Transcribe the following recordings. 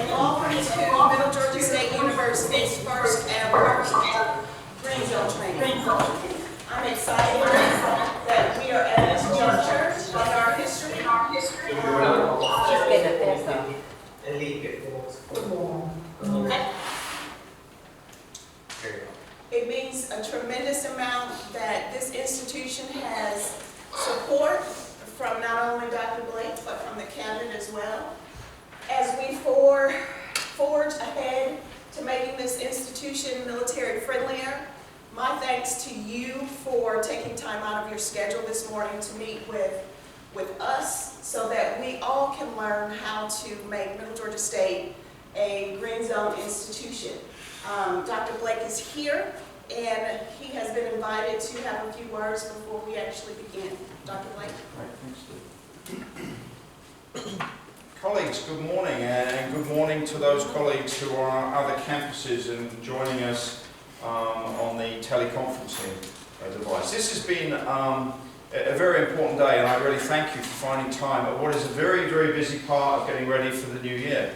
and welcome to Middle Georgia State University's first ever Green Zone training. I'm excited that we are at this juncture in our history. It means a tremendous amount that this institution has support from not only Dr. Blake, but from the cabinet as well. As we forge ahead to making this institution military friendlier, my thanks to you for taking time out of your schedule this morning to meet with us so that we all can learn how to make Middle Georgia State a Green Zone institution. Dr. Blake is here, and he has been invited to have a few words before we actually begin. Dr. Blake. Right, thanks, Steve. Colleagues, good morning, and good morning to those colleagues who are on other campuses and joining us on the teleconferencing device. This has been a very important day, and I really thank you for finding time at what is a very, very busy part of getting ready for the new year.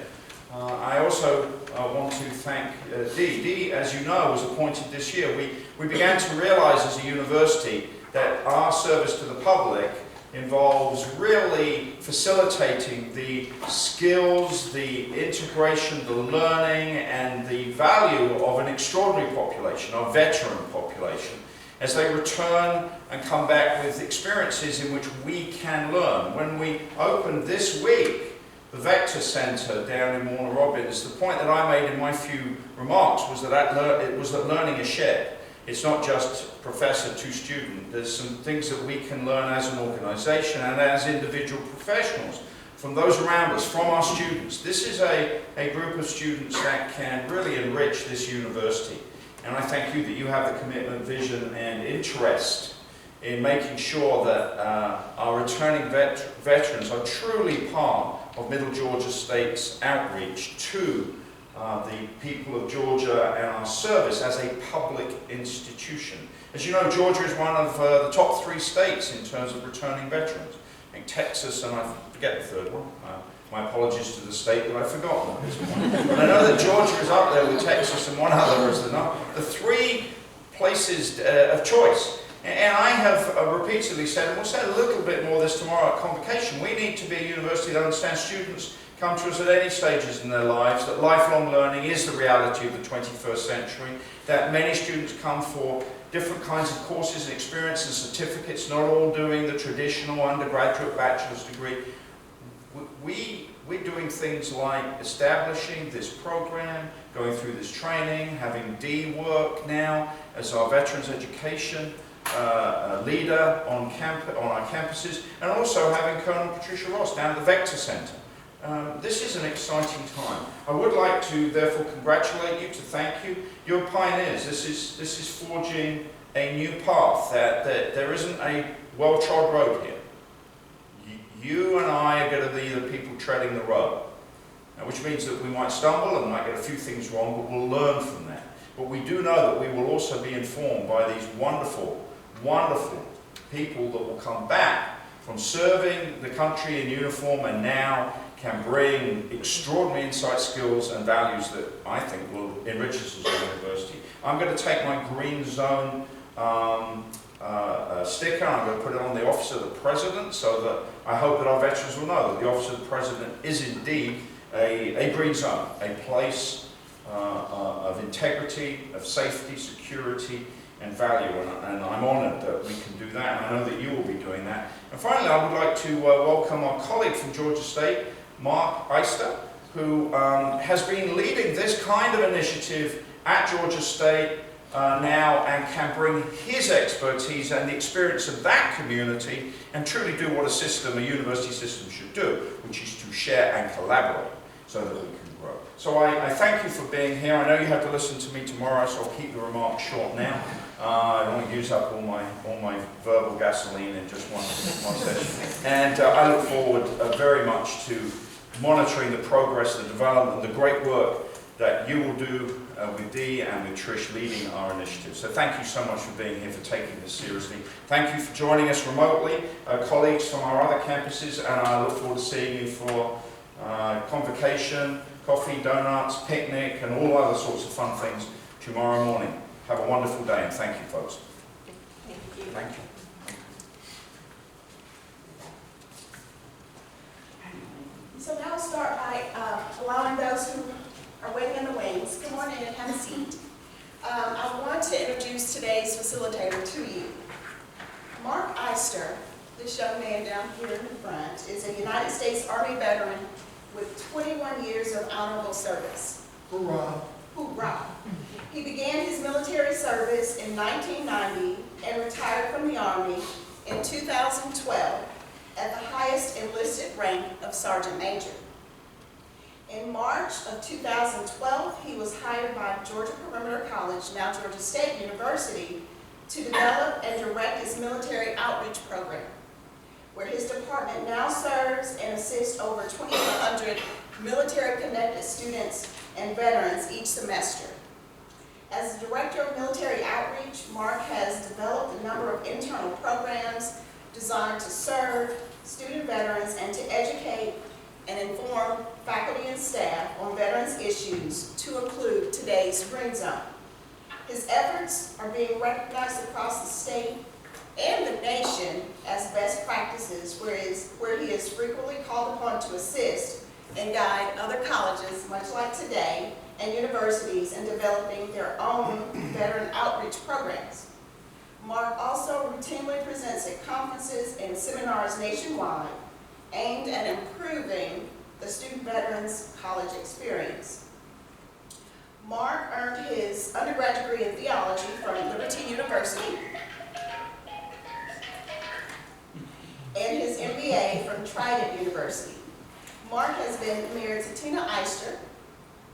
I also want to thank Dee. Dee, as you know, was appointed this year. We began to realize as a university that our service to the public involves really facilitating the skills, the integration, the learning, and the value of an extraordinary population, our veteran population, as they return and come back with experiences in which we can learn. When we opened this week the Vector Center down in Warner Robins, the point that I made in my few remarks was that learning is shared. It's not just professor to student. There's some things that we can learn as an organization and as individual professionals from those around us, from our students. This is a group of students that can really enrich this university. And I thank you that you have the commitment, vision, and interest in making sure that our returning veterans are truly part of Middle Georgia State's outreach to the people of Georgia and our service as a public institution. As you know, Georgia is one of the top 3 states in terms of returning veterans. I think Texas, and I forget the third one. My apologies to the state that I've forgotten at this point. But I know that Georgia is up there with Texas and one other is the 3 places of choice. And I have repeatedly said, and we'll say a little bit more this tomorrow at Convocation, we need to be a university that understands students come to us at any stages in their lives, that lifelong learning is the reality of the 21st century, that many students come for different kinds of courses and experience and certificates, not all doing the traditional undergraduate bachelor's degree. We're doing things like establishing this program, going through this training, having Dee work now as our veterans education leader on our campuses, and also having Colonel Patricia Ross down at the Vector Center. This is an exciting time. I would like to therefore congratulate you, to thank you. You're pioneers. This is forging a new path. That there isn't a well-trod road here. You and I are going to be the people treading the road, which means that we might stumble and might get a few things wrong, but we'll learn from that. But we do know that we will also be informed by these wonderful, wonderful people that will come back from serving the country in uniform and now can bring extraordinary insight, skills, and values that I think will enrich us as a university. I'm going to take my Green Zone sticker, I'm going to put it on the Office of the President, so that I hope that our veterans will know that the Office of the President is indeed a green zone, a place of integrity, of safety, security, and value, and I'm honoured that we can do that, and I know that you will be doing that. And finally, I would like to welcome our colleague from Georgia State, Mark Eister, who has been leading this kind of initiative at Georgia State now, and can bring his expertise and the experience of that community and truly do what a university system should do, which is to share and collaborate so that we can grow. So I thank you for being here. I know you have to listen to me tomorrow, so I'll keep the remarks short now. I don't want to use up all my verbal gasoline in just one session. And I look forward very much to monitoring the progress, the development, the great work that you will do with Dee and with Trish leading our initiative. So thank you so much for being here, for taking this seriously. Thank you for joining us remotely, colleagues from our other campuses, and I look forward to seeing you for Convocation, coffee, donuts, picnic, and all other sorts of fun things tomorrow morning. Have a wonderful day, and thank you, folks. Thank you. Thank you. So now I'll start by allowing those who are waiting in the wings, come on in and have a seat. I want to introduce today's facilitator to you. Mark Eister, this young man down here in the front, is a United States Army veteran with 21 years of honorable service. Hoorah. Hoorah. He began his military service in 1990 and retired from the Army in 2012 at the highest enlisted rank of Sergeant Major. In March of 2012, he was hired by Georgia Perimeter College, now Georgia State University, to develop and direct its military outreach program, where his department now serves and assists over 2,100 military-connected students and veterans each semester. As the Director of Military Outreach, Mark has developed a number of internal programs designed to serve student veterans and to educate and inform faculty and staff on veterans issues, to include today's Green Zone. His efforts are being recognized across the state and the nation as best practices, where he is frequently called upon to assist and guide other colleges, much like today, and universities in developing their own veteran outreach programs. Mark also routinely presents at conferences and seminars nationwide aimed at improving the student veterans college experience. Mark earned his undergraduate degree in theology from Liberty University and his MBA from Trident University. Mark has been married to Tina Eister,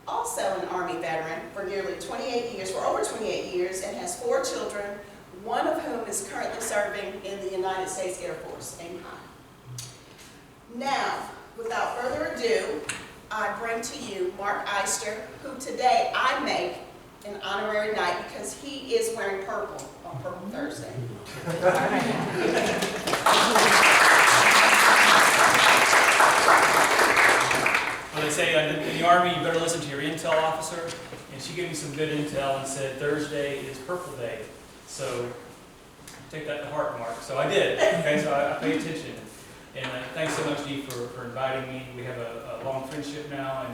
also an Army veteran for over 28 years, and has 4 children, one of whom is currently serving in the United States Air Force. Amen. Now, without further ado, I bring to you Mark Eister, who today I make an honorary knight because he is wearing purple on Purple Thursday. Well, they say in the Army, you better listen to your intel officer, and she gave me some good intel and said Thursday is Purple Day. So take that to heart, Mark. So I did. Okay, so I paid attention. And thanks so much, Dee, for inviting me. We have a long friendship now,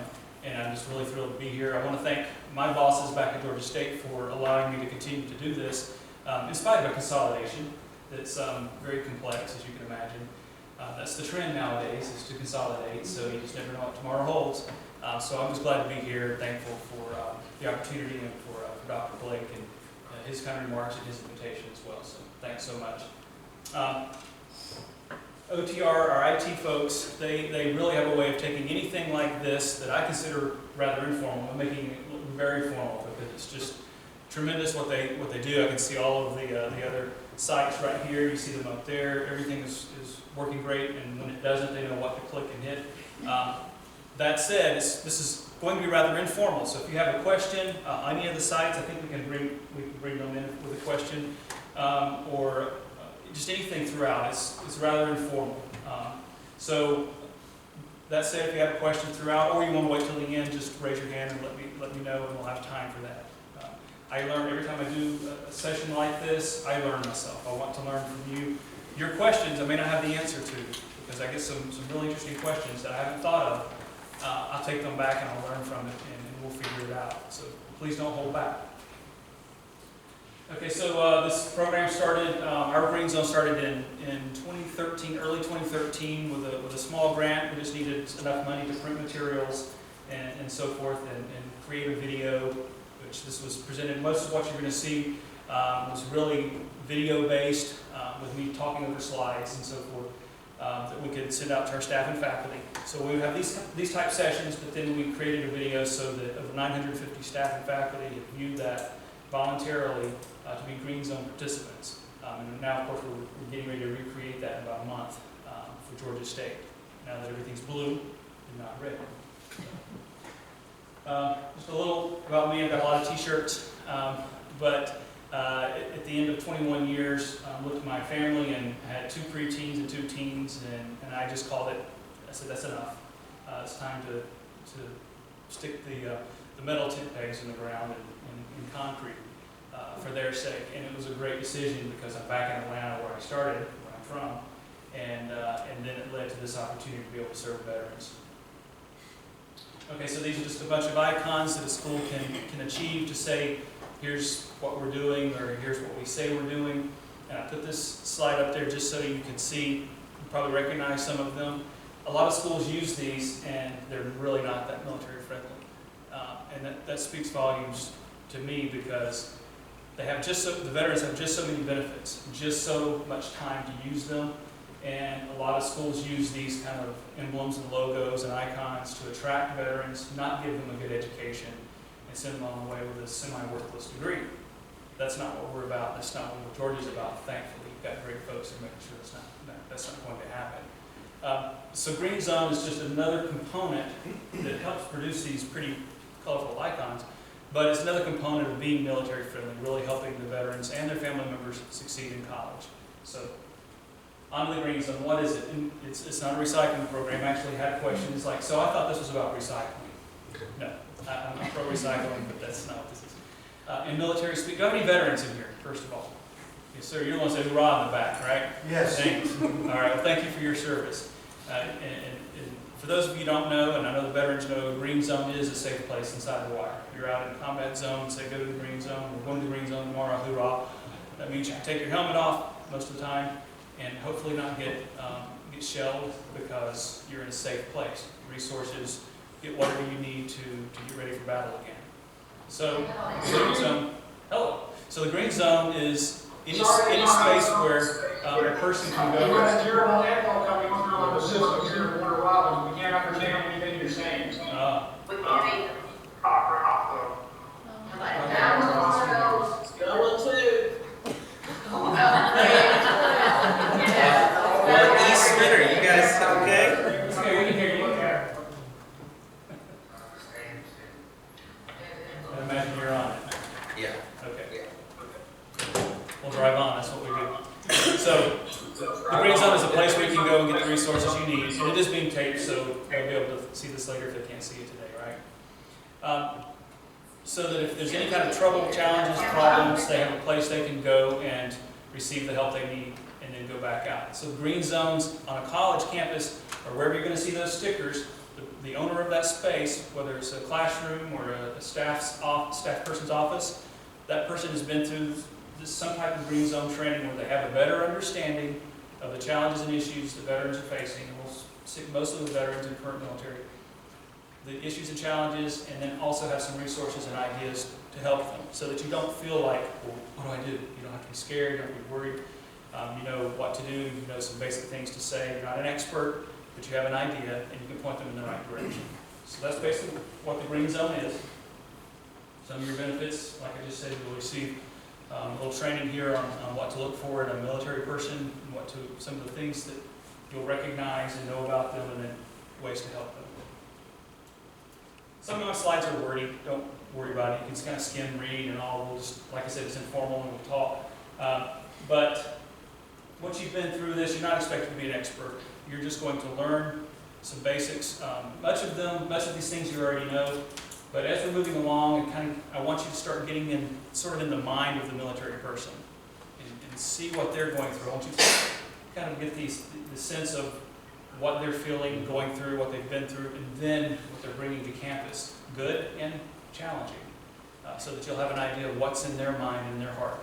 and I'm just really thrilled to be here. I want to thank my bosses back at Georgia State for allowing me to continue to do this, in spite of a consolidation that's very complex, as you can imagine. That's the trend nowadays, is to consolidate, so you just never know what tomorrow holds. So I'm just glad to be here, thankful for the opportunity and for Dr. Blake and his kind remarks and his invitation as well. So thanks so much. OTR, our IT folks, they really have a way of taking anything like this that I consider rather informal and making it look very formal, because it's just tremendous what they do. I can see all of the other sites right here. You see them up there. Everything is working great, and when it doesn't, they know what to click and hit. That said, this is going to be rather informal. So if you have a question on any of the sites, I think we can bring them in with a question, or just anything throughout. It's rather informal. So that said, if you have a question throughout, or you want to wait till the end, just raise your hand and let me know, and we'll have time for that. I learn every time I do a session like this. I learn myself. I want to learn from you. Your questions I may not have the answer to, because I get some really interesting questions that I haven't thought of. I'll take them back and I'll learn from it, and we'll figure it out. So please don't hold back. Okay, so this program started, our Green Zone started in 2013, early 2013, with a small grant. We just needed enough money to print materials and so forth, and create a video, which this was presented. Most of what you're going to see was really video-based, with me talking over slides and so forth, that we could send out to our staff and faculty. So we would have these type sessions, but then we created a video so that over 950 staff and faculty had viewed that voluntarily to be Green Zone participants. And now, of course, we're getting ready to recreate that in about a month for Georgia State, now that everything's blue and not red. Just a little about me. I've got a lot of t-shirts, but at the end of 21 years, looked at my family and had 2 preteens and 2 teens, and I just called it, I said, that's enough. It's time to stick the metal tent pegs in the ground in concrete for their sake. And it was a great decision because I'm back in Atlanta where I started, where I'm from, and then it led to this opportunity to be able to serve veterans. Okay, so these are just a bunch of icons that a school can achieve to say, here's what we're doing, or here's what we say we're doing. And I put this slide up there just so you can see, you probably recognize some of them. A lot of schools use these, and they're really not that military friendly. And that speaks volumes to me because they have the veterans have just so many benefits, just so much time to use them. And a lot of schools use these kind of emblems and logos and icons to attract veterans, not give them a good education, and send them on the way with a semi-worthless degree. That's not what we're about. That's not what Georgia's about. Thankfully, you've got great folks who are making sure that's not going to happen. So Green Zone is just another component that helps produce these pretty colorful icons, but it's another component of being military friendly, really helping the veterans and their family members succeed in college. So on to the Green Zone. What is it? It's not a recycling program. I actually had questions like, so I thought this was about recycling. No, I'm not pro recycling, but that's not what this is. In military speak, do you have any veterans in here, first of all? Yes, sir. You're the one who said hurrah in the back, right? Yes. Thanks. All right. Well, thank you for your service. And for those of you who don't know, and I know the veterans know, a Green Zone is a safe place inside the wire. You're out in a combat zone, say go to the Green Zone, we're going to the Green Zone tomorrow, hoorah. That means you can take your helmet off most of the time and hopefully not get shelled because you're in a safe place. Resources, get whatever you need to get ready for battle again. So the Green Zone, hello. So the Green Zone is any space where a person can go. We've got a terrible echo coming through on the system here in Warner Robins. We can't understand anything you're saying. We can't even talk right off Well, Eastman, are you guys okay? Okay, we can hear you. I imagine you're on it. Yeah. Okay. We'll drive on, that's what we do. So, the Green Zone is a place where you can go and get the resources you need. And it is being taped, so they'll be able to see this later if they can't see it today, right? So that if there's any kind of trouble, challenges, problems, they have a place they can go and receive the help they need and then go back out. So Green Zones on a college campus or wherever you're going to see those stickers, the owner of that space, whether it's a classroom or a staff person's office, that person has been through some type of Green Zone training where they have a better understanding of the challenges and issues the veterans are facing. And we'll stick most of the veterans in current military. The issues and challenges, and then also have some resources and ideas to help them so that you don't feel like, well, what do I do? You don't have to be scared, you don't have to be worried. You know what to do, you know some basic things to say. You're not an expert, but you have an idea and you can point them in the right direction. So that's basically what the Green Zone is. Some of your benefits, like I just said, you'll receive a little training here on what to look for in a military person, and some of the things that you'll recognize and know about them, and then ways to help them. Some of my slides are wordy. Don't worry about it. You can just kind of skim, read, and all. We'll just, like I said, it's informal and we'll talk. But once you've been through this, you're not expected to be an expert. You're just going to learn some basics. Much of these things you already know. But as we're moving along, I want you to start getting in, sort of in the mind of the military person, and see what they're going through. I want you to kind of get the sense of what they're feeling, going through, what they've been through, and then what they're bringing to campus, good and challenging, so that you'll have an idea of what's in their mind and their heart.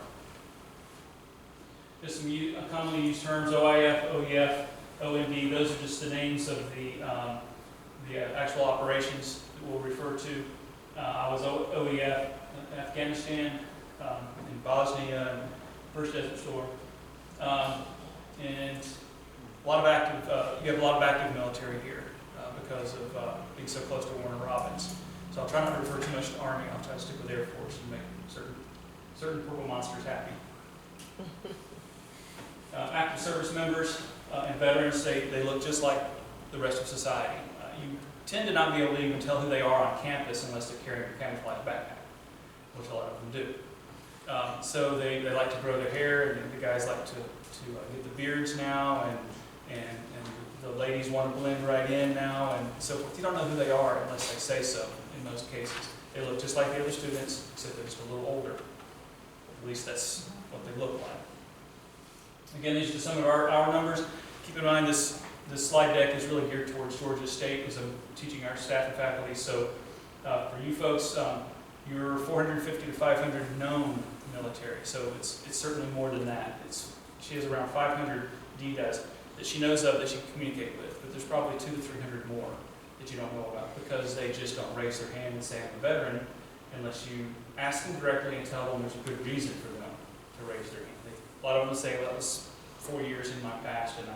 Just some commonly used terms: OIF, OEF, OMD. Those are just the names of the actual operations that we'll refer to. I was OEF in Afghanistan, in Bosnia, and First Desert Storm, and you have a lot of active military here because of being so close to Warner Robins. So I'll try not to refer too much to Army. I'll try to stick with Air Force and make certain purple monsters happy. Active service members and veterans, they look just like the rest of society. You tend to not be able to even tell who they are on campus unless they're carrying a camouflage backpack, which a lot of them do. So they like to grow their hair, and the guys like to get the beards now, and the ladies want to blend right in now and so forth. You don't know who they are unless they say so in most cases. They look just like the other students, except they're just a little older. At least that's what they look like. Again, these are some of our numbers. Keep in mind this slide deck is really geared towards Georgia State because I'm teaching our staff and faculty. So for you folks, you're 450 to 500 known military. So it's certainly more than that. She has around 500 DDAs that she knows of that she can communicate with, but there's probably 200 to 300 more that you don't know about because they just don't raise their hand and say I'm a veteran unless you ask them directly and tell them there's a good reason for them to raise their hand. A lot of them say, well, it was 4 years in my past and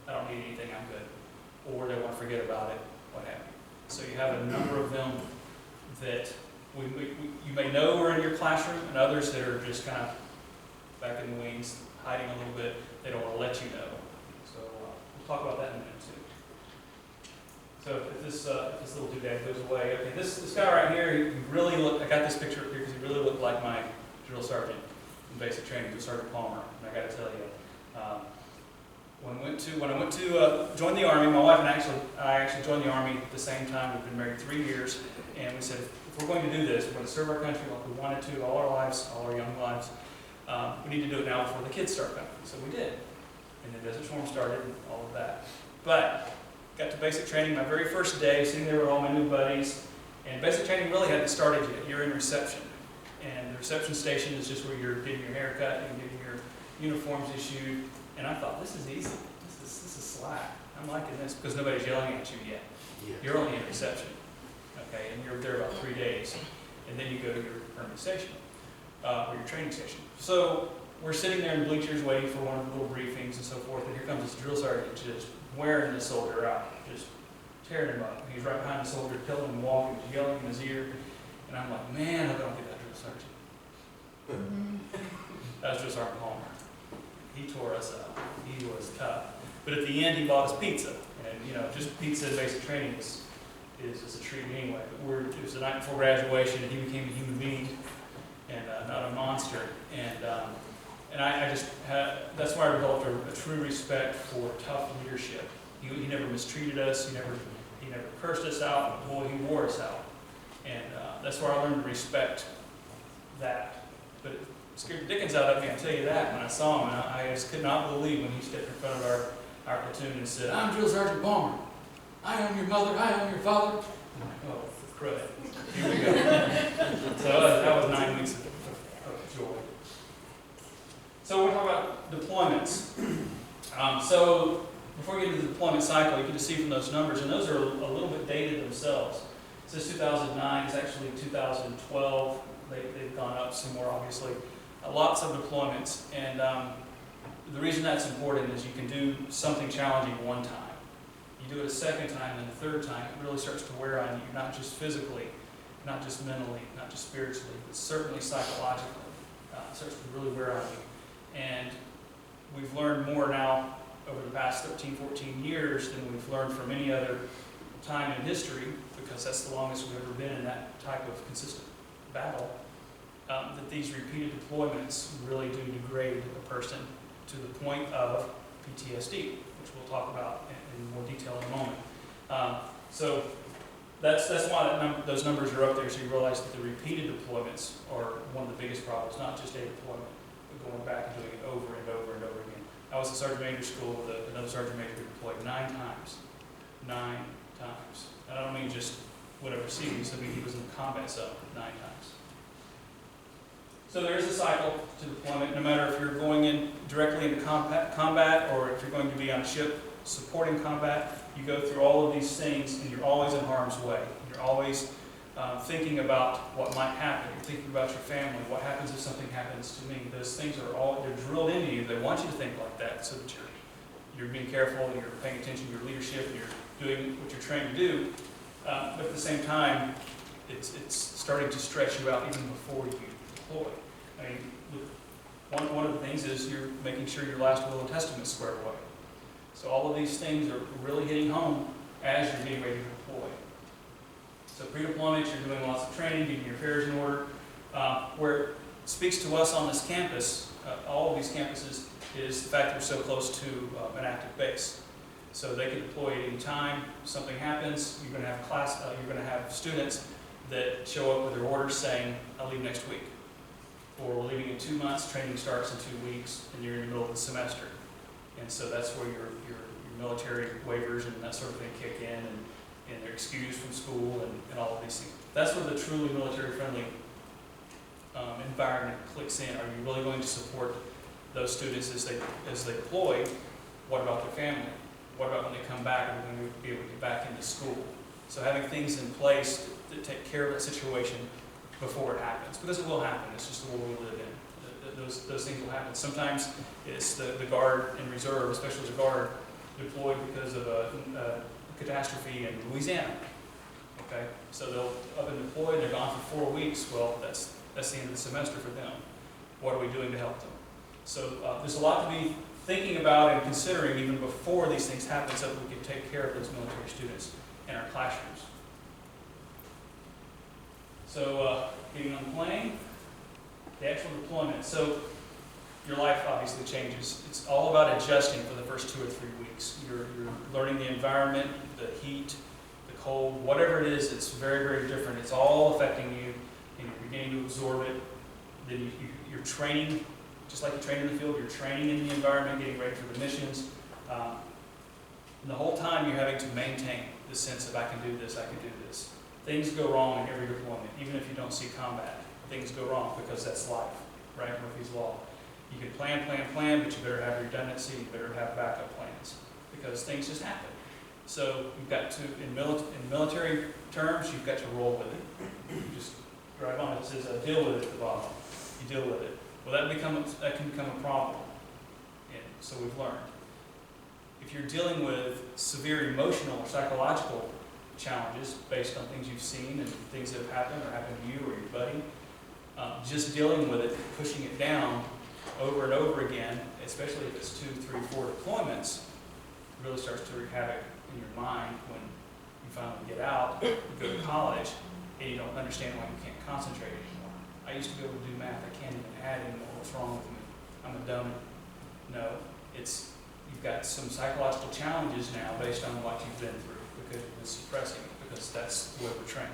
I don't need anything, I'm good. Or they want to forget about it, what have you. So you have a number of them that you may know are in your classroom and others that are just kind of back in the wings, hiding a little bit. They don't want to let you know. So we'll talk about that in a minute too. So if this little doodad goes away, okay, this guy right here, he really looked, I got this picture up here because he really looked like my drill sergeant in basic training, Drill Sergeant Palmer. And I got to tell you, when I went to join the Army, my wife and I actually joined the Army at the same time. We've been married 3 years, and we said, if we're going to do this, we're going to serve our country like we wanted to all our lives, all our young lives. We need to do it now before the kids start coming. So we did. And then Desert Storm started and all of that. But got to basic training my very first day, sitting there with all my new buddies. And basic training really hadn't started yet. You're in reception. And the reception station is just where you're getting your hair cut and getting your uniforms issued. And I thought, this is easy. This is slack. I'm liking this because nobody's yelling at you yet. Yeah. You're only in reception. Okay, and you're there about 3 days. And then you go to your permanent station, or your training station. So we're sitting there in bleachers waiting for one of the little briefings and so forth, and here comes this drill sergeant just wearing the soldier out, just tearing him up. He's right behind the soldier, telling him to walk, and yelling in his ear. And I'm like, man, I don't get that drill sergeant. That was Drill Sergeant Palmer. He tore us up. He was tough. But at the end, he bought us pizza. And, just pizza in basic training is a treat anyway. But it was the night before graduation, and he became a human being and not a monster. And I just had, that's why I developed a true respect for tough leadership. He never mistreated us. He never cursed us out. Boy, he wore us out. And that's where I learned to respect that. But it scared the dickens out of me, I'll tell you that, when I saw him. And I just could not believe when he stepped in front of our platoon and said, I'm Drill Sergeant Palmer. I am your mother. I am your father. I'm like, oh, crud. Here we go. So that was 9 weeks of joy. So we'll talk about deployments. So before we get into the deployment cycle, you can just see from those numbers, and those are a little bit dated themselves. It says 2009, it's actually 2012. They've gone up some more, obviously. Lots of deployments, and the reason that's important is you can do something challenging one time. You do it a second time, and a third time, it really starts to wear on you, not just physically, not just mentally, not just spiritually, but certainly psychologically. It starts to really wear on you. And we've learned more now over the past 13, 14 years than we've learned from any other time in history, because that's the longest we've ever been in that type of consistent battle, that these repeated deployments really do degrade a person to the point of PTSD, which we'll talk about in more detail in a moment. So that's why those numbers are up there, so you realize that the repeated deployments are one of the biggest problems, not just a deployment, but going back and doing it over and over and over again. I was at Sergeant Major School with another Sergeant Major who deployed 9 times. 9 times. And I don't mean just whatever series, I mean he was in the combat zone 9 times. So there is a cycle to deployment, no matter if you're going in directly into combat or if you're going to be on a ship supporting combat, you go through all of these things and you're always in harm's way. You're always thinking about what might happen. You're thinking about your family. What happens if something happens to me? Those things are they're drilled into you. They want you to think like that so that you're being careful and you're paying attention to your leadership and you're doing what you're trained to do. But at the same time, it's starting to stretch you out even before you deploy. I mean, one of the things is you're making sure your last will and testament is squared away. So all of these things are really hitting home as you're getting ready to deploy. So pre-deployment, you're doing lots of training, getting your affairs in order. Where it speaks to us on this campus, all of these campuses, is the fact that we're so close to an active base. So they can deploy at any time. Something happens, you're going to have you're going to have students that show up with their orders saying, "I'll leave next week," or "We're leaving in 2 months. Training starts in 2 weeks," and you're in the middle of the semester. And so that's where your military waivers and that sort of thing kick in, and they're excused from school and all of these things. That's where the truly military-friendly environment clicks in. Are you really going to support those students as they deploy? What about their family? What about when they come back? Are they going to be able to get back into school? So having things in place that take care of that situation before it happens, because it will happen. It's just the world we live in. Those things will happen. Sometimes it's the Guard and Reserve, especially the Guard, deployed because of a catastrophe in Louisiana. Okay, so they'll up and deploy, and they're gone for 4 weeks. Well, that's the end of the semester for them. What are we doing to help them? So there's a lot to be thinking about and considering even before these things happen, so that we can take care of those military students in our classrooms. So getting on the plane, the actual deployment. So your life obviously changes. It's all about adjusting for the first 2 or 3 weeks. You're learning the environment, the heat, the cold, whatever it is. It's very, very different. It's all affecting you, and you're beginning to absorb it. Then you're training, just like you train in the field. You're training in the environment, getting ready for the missions. And the whole time you're having to maintain the sense of I can do this, I can do this. Things go wrong in every deployment, even if you don't see combat. Things go wrong because that's life, right? Murphy's Law. You can plan, but you better have redundancy, you better have backup plans, because things just happen. So you've got to, in military terms, you've got to roll with it. You just drive on. It says deal with it at the bottom. You deal with it. Well, that can become a problem. And so we've learned. If you're dealing with severe emotional or psychological challenges based on things you've seen and things that have happened or happened to you or your buddy, just dealing with it, pushing it down over and over again, especially if it's 2, 3, 4 deployments, really starts to wreak havoc in your mind when you finally get out, you go to college, and you don't understand why you can't concentrate anymore. I used to be able to do math. I can't even add anymore. What's wrong with me? I'm a dummy. No, you've got some psychological challenges now based on what you've been through because you've been suppressing it, because that's the way we're trained.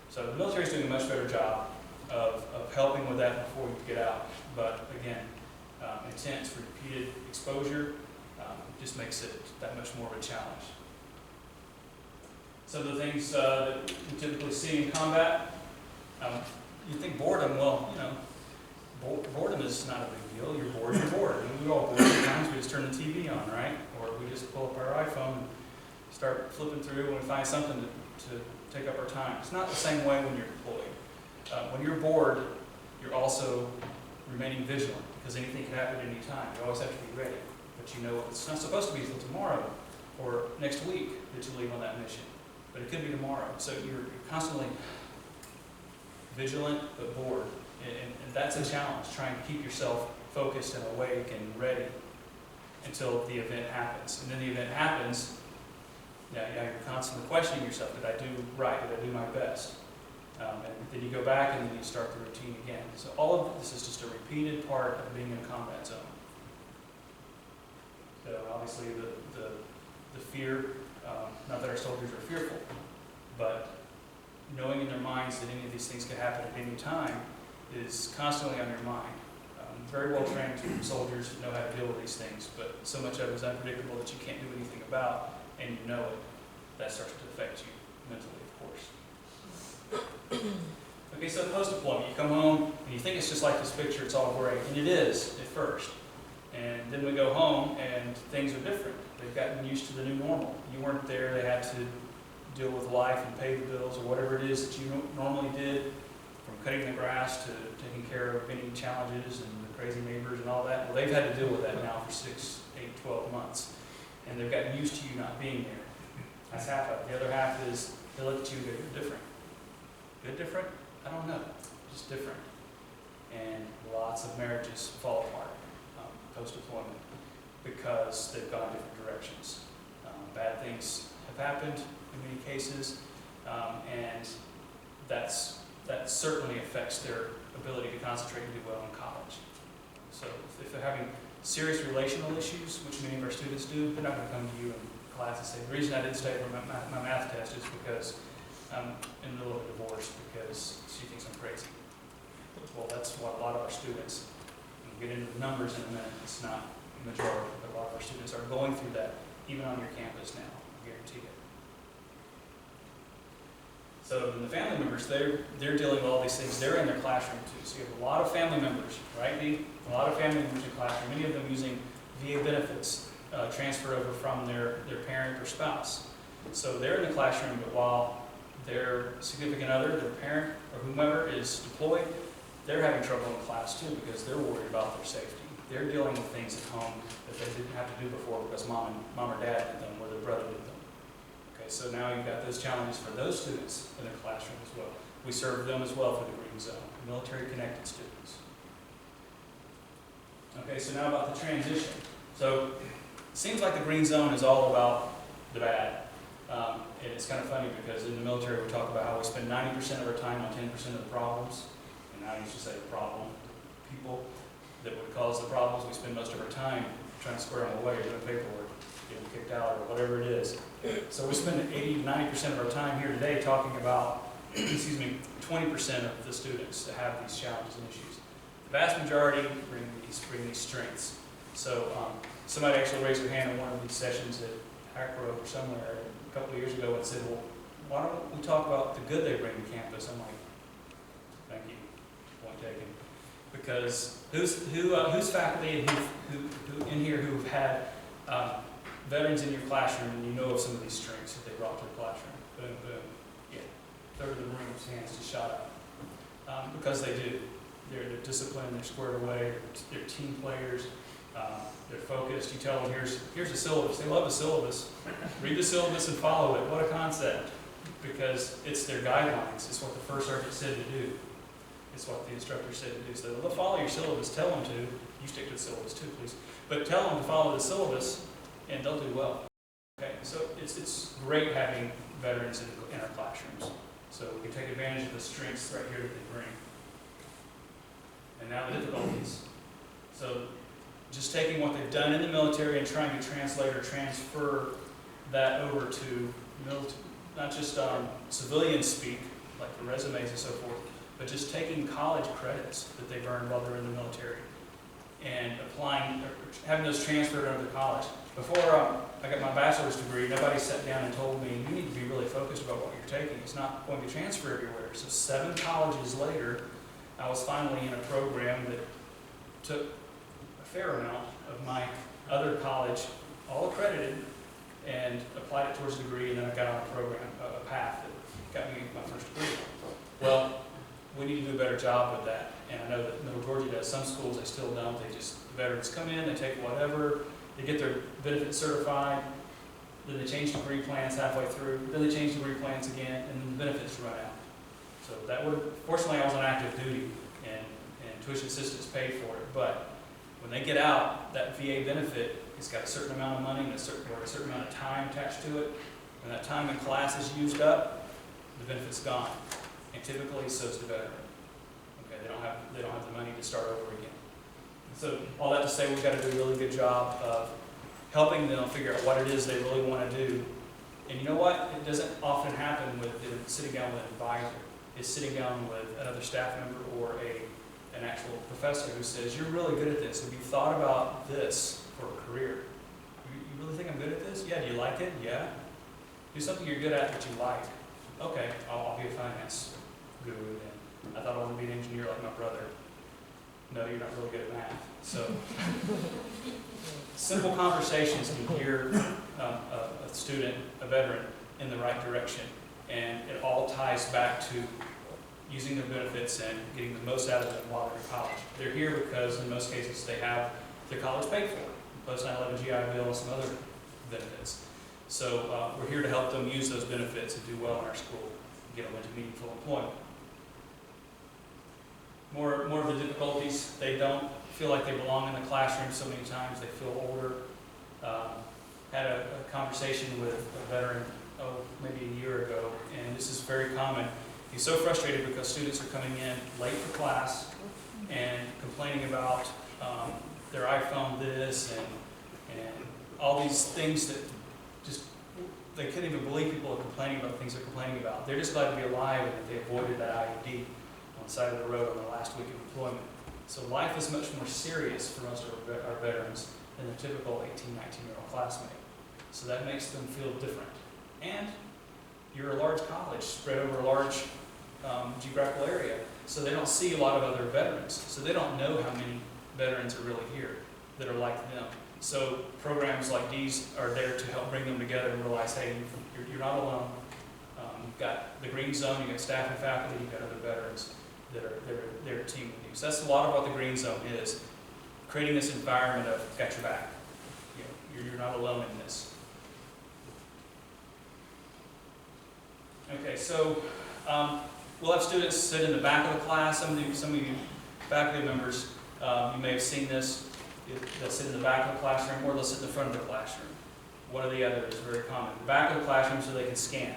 So the military is doing a much better job of helping with that before you get out. But again, intense, repeated exposure just makes it that much more of a challenge. Some of the things that we typically see in combat, you think boredom, well, boredom is not a big deal. You're bored, you're bored. And we're all bored at times. We just turn the TV on, right? Or we just pull up our iPhone and start flipping through and we find something to take up our time. It's not the same way when you're deployed. When you're bored, you're also remaining vigilant, because anything can happen at any time. You always have to be ready. But you know it's not supposed to be until tomorrow or next week that you leave on that mission. But it could be tomorrow. So you're constantly vigilant but bored. And that's a challenge, trying to keep yourself focused and awake and ready until the event happens. And then the event happens, you're constantly questioning yourself. Did I do right? Did I do my best? And then you go back and then you start the routine again. So all of this is just a repeated part of being in a combat zone. So obviously the fear, not that our soldiers are fearful, but knowing in their minds that any of these things could happen at any time is constantly on your mind. Very well trained soldiers know how to deal with these things, but so much of it is unpredictable that you can't do anything about, and you know it. That starts to affect you mentally, of course. Okay, so post-deployment, you come home and you think it's just like this picture, it's all great, and it is at first. And then we go home and things are different. They've gotten used to the new normal. You weren't there, they had to deal with life and pay the bills or whatever it is that you normally did, from cutting the grass to taking care of any challenges and the crazy neighbors and all that. Well, they've had to deal with that now for 6, 8, 12 months. And they've gotten used to you not being there. That's half of it. The other half is they look at you and go, you're different. Good different? I don't know. Just different. And lots of marriages fall apart post-deployment because they've gone different directions. Bad things have happened in many cases, and that certainly affects their ability to concentrate and do well in college. So if they're having serious relational issues, which many of our students do, they're not going to come to you and classes say, the reason I didn't stay for my math test is because I'm in the middle of a divorce because she thinks I'm crazy. Well, that's what a lot of our students, we'll get into the numbers in a minute, it's not the majority, but a lot of our students are going through that, even on your campus now, I guarantee it. So the family members, they're dealing with all these things, they're in their classroom too. So you have a lot of family members, right, Dee? A lot of family members in classroom, many of them using VA benefits transferred over from their parent or spouse. So they're in the classroom, but while their significant other, their parent, or whomever is deployed, they're having trouble in class too because they're worried about their safety. They're dealing with things at home that they didn't have to do before because mom or dad did them or their brother did them. Okay, so now you've got those challenges for those students in their classroom as well. We serve them as well for the Green Zone, military connected students. Okay, so now about the transition. So it seems like the Green Zone is all about the bad. And it's kind of funny because in the military we talk about how we spend 90% of our time on 10% of the problems. And I used to say the problem, people that would cause the problems, we spend most of our time trying to square them away, doing paperwork, getting kicked out, or whatever it is. So we spend 80 to 90% of our time here today talking about, excuse me, 20% of the students that have these challenges and issues. The vast majority bring these strengths. So somebody actually raised their hand in one of these sessions at Hackgrove or somewhere a couple of years ago and said, well, why don't we talk about the good they bring to campus? I'm like, thank you, point taken. Because who's faculty and who in here who've had veterans in your classroom and you know of some of these strengths that they brought to the classroom? Boom, boom. Yeah, third of the room's hands just shot up. Because they do. They're disciplined, they're squared away, they're team players, they're focused. You tell them, here's the syllabus. They love the syllabus. Read the syllabus and follow it. What a concept. Because it's their guidelines. It's what the first sergeant said to do. It's what the instructor said to do. So they'll follow your syllabus. Tell them to. You stick to the syllabus too, please. But tell them to follow the syllabus, and they'll do well. Okay, so it's great having veterans in our classrooms. So we can take advantage of the strengths right here that they bring. And now the difficulties. So just taking what they've done in the military and trying to translate or transfer that over to not just civilian speak, like the resumes and so forth, but just taking college credits that they've earned while they're in the military and applying, or having those transferred over to college. Before I got my bachelor's degree, nobody sat down and told me, you need to be really focused about what you're taking. It's not going to transfer everywhere. So 7 colleges later, I was finally in a program that took a fair amount of my other college, all accredited, and applied it towards a degree, and then I got on a program, a path that got me my first degree. Well, we need to do a better job with that, and I know that Middle Georgia does. Some schools, they still don't. They just, the veterans come in, they take whatever, they get their benefits certified, then they change degree plans halfway through, then they change degree plans again, and then the benefits run out. So that would, fortunately I was on active duty, and tuition assistance paid for it, but when they get out, that VA benefit, it's got a certain amount of money and a certain amount of time attached to it. When that time in class is used up, the benefit's gone. And typically, so is the veteran. Okay, they don't have the money to start over again. So all that to say, we've got to do a really good job of helping them figure out what it is they really want to do. And you know what? It doesn't often happen with sitting down with an advisor. It's sitting down with another staff member or an actual professor who says, you're really good at this. Have you thought about this for a career? You really think I'm good at this? Yeah. Do you like it? Yeah. Do something you're good at that you like. Okay, I'll be a finance guru then. I thought I wanted to be an engineer like my brother. No, you're not really good at math. So, simple conversations can gear a student, a veteran, in the right direction. And it all ties back to using their benefits and getting the most out of them while they're in college. They're here because, in most cases, they have their college paid for, post 9/11 GI Bill and some other benefits. So we're here to help them use those benefits and do well in our school and get them into meaningful employment. More of the difficulties, they don't feel like they belong in the classroom so many times. They feel older. Had a conversation with a veteran, maybe a year ago, and this is very common. He's so frustrated because students are coming in late for class and complaining about their iPhone this and all these things that just, they couldn't even believe people are complaining about things they're complaining about. They're just glad to be alive and that they avoided that IED on the side of the road on the last week of employment. So life is much more serious for most of our veterans than the typical 18, 19-year-old classmate. So that makes them feel different. And you're a large college spread over a large geographical area, so they don't see a lot of other veterans. So they don't know how many veterans are really here that are like them. So programs like these are there to help bring them together and realize, hey, you're not alone. You've got the green zone, you've got staff and faculty, you've got other veterans that are there to team with you. So that's a lot of what the green zone is, creating this environment of got your back. You know, you're not alone in this. Okay, so we'll have students sit in the back of the class. Some of you faculty members, you may have seen this. They'll sit in the back of the classroom or they'll sit in the front of the classroom. One or the other is very common. The back of the classroom so they can scan.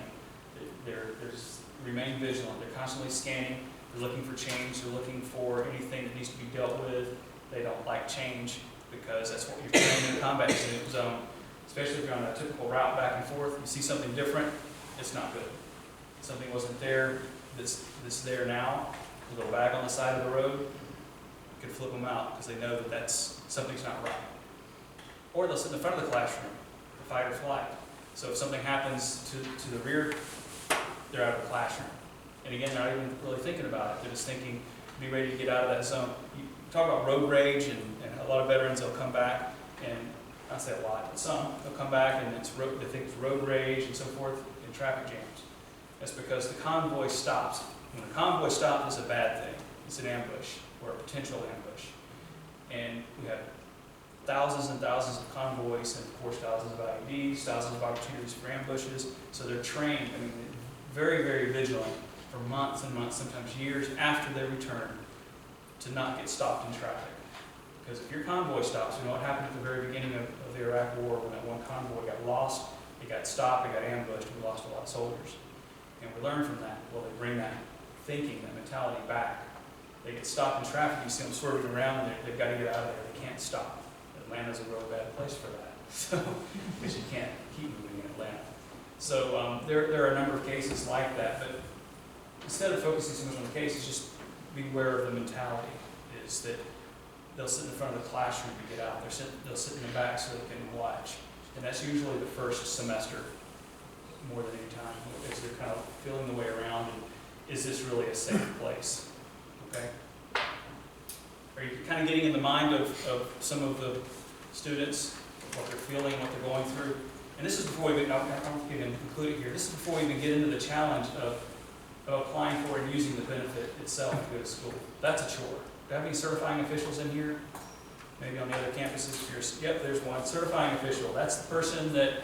They're just remain vigilant. They're constantly scanning. They're looking for change. They're looking for anything that needs to be dealt with. They don't like change because that's what you're trained in the combat zone. Especially if you're on a typical route back and forth, you see something different, it's not good. Something wasn't there that's there now. A little bag on the side of the road, you could flip them out because they know that something's not right. Or they'll sit in the front of the classroom, fight or flight. So if something happens to the rear, they're out of the classroom. And again, they're not even really thinking about it. They're just thinking, be ready to get out of that zone. You talk about road rage, and a lot of veterans, they'll come back, and I say a lot, but some, they'll come back and they think it's road rage and so forth in traffic jams. That's because the convoy stops. When a convoy stops, it's a bad thing. It's an ambush, or a potential ambush. And we have thousands and thousands of convoys, and of course thousands of IEDs, thousands of opportunities for ambushes. So they're trained, very, very vigilant for months and months, sometimes years after they return, to not get stopped in traffic. Because if your convoy stops, you know what happened at the very beginning of the Iraq War when that one convoy got lost, it got stopped, it got ambushed, and we lost a lot of soldiers. And we learn from that. Well, they bring that thinking, that mentality back. They get stopped in traffic, you see them swerving around, and they've got to get out of there. They can't stop. Atlanta's a really bad place for that. So, because you can't keep moving in Atlanta. So there are a number of cases like that, but instead of focusing so much on the cases, just be aware of the mentality. Is that they'll sit in the front of the classroom to get out. They'll sit in the back so they can watch. And that's usually the first semester more than any time, as they're kind of feeling the way around. And is this really a safe place? Okay? Are you kind of getting in the mind of some of the students, what they're feeling, what they're going through? And this is before we even, I don't even include it here, this is before we even get into the challenge of applying for and using the benefit itself to go to school. That's a chore. Do you have any certifying officials in here? Maybe on the other campuses? Yep, there's one. Certifying official. That's the person that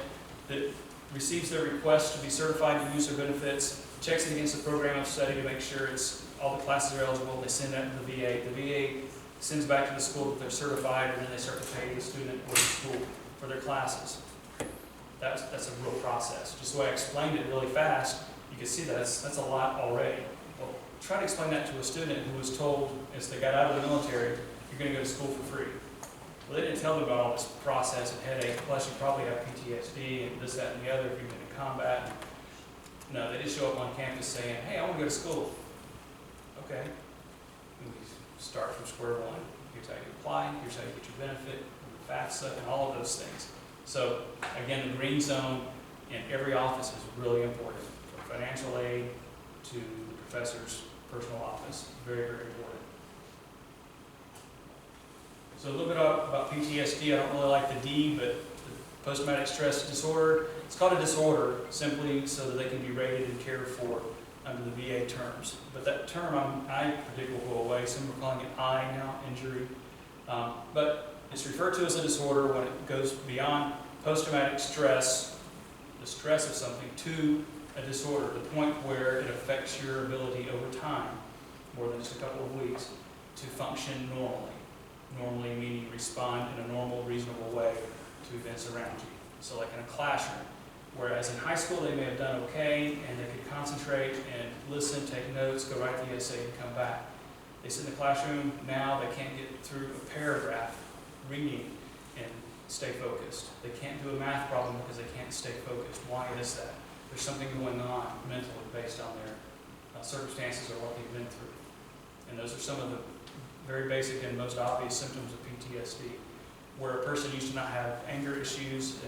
receives their request to be certified to use their benefits, checks it against the program of study to make sure all the classes are eligible. They send that to the VA. The VA sends back to the school that they're certified, and then they start to pay the student or the school for their classes. That's a real process. Just the way I explained it really fast, you can see that's a lot already. Well, try to explain that to a student who was told as they got out of the military, you're going to go to school for free. Well, they didn't tell them about all this process and headache, plus you probably have PTSD and this, that, and the other if you've been in combat. No, they just show up on campus saying, hey, I want to go to school. Okay. And we start from square one. Here's how you apply, here's how you get your benefit, the FAFSA, and all of those things. So, again, the green zone in every office is really important. From financial aid to the professor's personal office. Very, very important. So a little bit about PTSD. I don't really like the D, but the post-traumatic stress disorder. It's called a disorder simply so that they can be rated and cared for under the VA terms. But that term, I predict will go away. Some are calling it I now, injury. But it's referred to as a disorder when it goes beyond post-traumatic stress, the stress of something, to a disorder, the point where it affects your ability over time, more than just a couple of weeks, to function normally. Normally meaning respond in a normal, reasonable way to events around you. So like in a classroom, whereas in high school they may have done okay and they could concentrate and listen, take notes, go write the essay and come back. They sit in the classroom, now they can't get through a paragraph reading and stay focused. They can't do a math problem because they can't stay focused. Why is that? There's something going on mentally based on their circumstances or what they've been through. And those are some of the very basic and most obvious symptoms of PTSD, where a person used to not have anger issues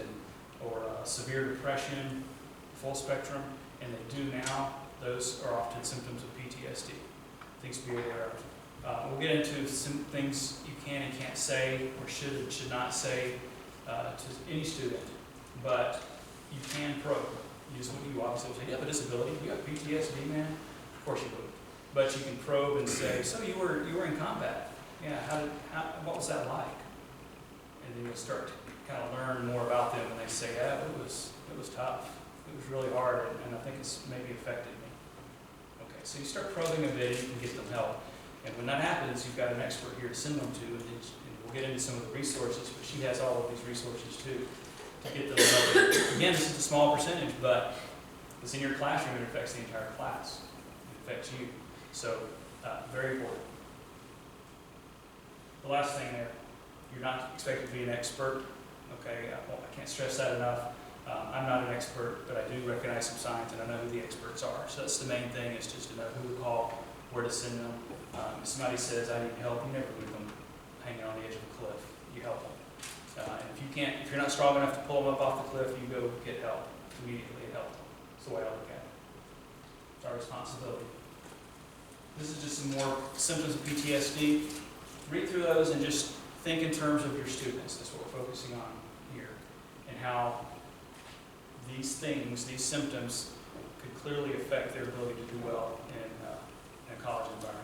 or severe depression, full spectrum, and they do now. Those are often symptoms of PTSD. Things to be aware of. We'll get into some things you can and can't say or should and should not say to any student, but you can probe. You obviously will say, you have a disability, you have PTSD, man? Of course you would. But you can probe and say, so you were in combat. Yeah, what was that like? And then you'll start to kind of learn more about them, and they say, yeah, it was tough. It was really hard, and I think it's maybe affected me. Okay, so you start probing a bit, you can get them help. And when that happens, you've got an expert here to send them to, and we'll get into some of the resources, but she has all of these resources too to get them help. Again, this is a small percentage, but it's in your classroom, it affects the entire class. It affects you. So, very important. The last thing there, you're not expected to be an expert. Okay, I can't stress that enough. I'm not an expert, but I do recognize some signs, and I know who the experts are. So that's the main thing, is just to know who to call, where to send them. If somebody says, I need help, you never leave them hanging on the edge of a cliff. You help them. And if you're not strong enough to pull them up off the cliff, you go get help immediately and help them. That's the way I look at it. It's our responsibility. This is just some more symptoms of PTSD. Read through those and just think in terms of your students. That's what we're focusing on here. And how these things, these symptoms, could clearly affect their ability to do well in a college environment.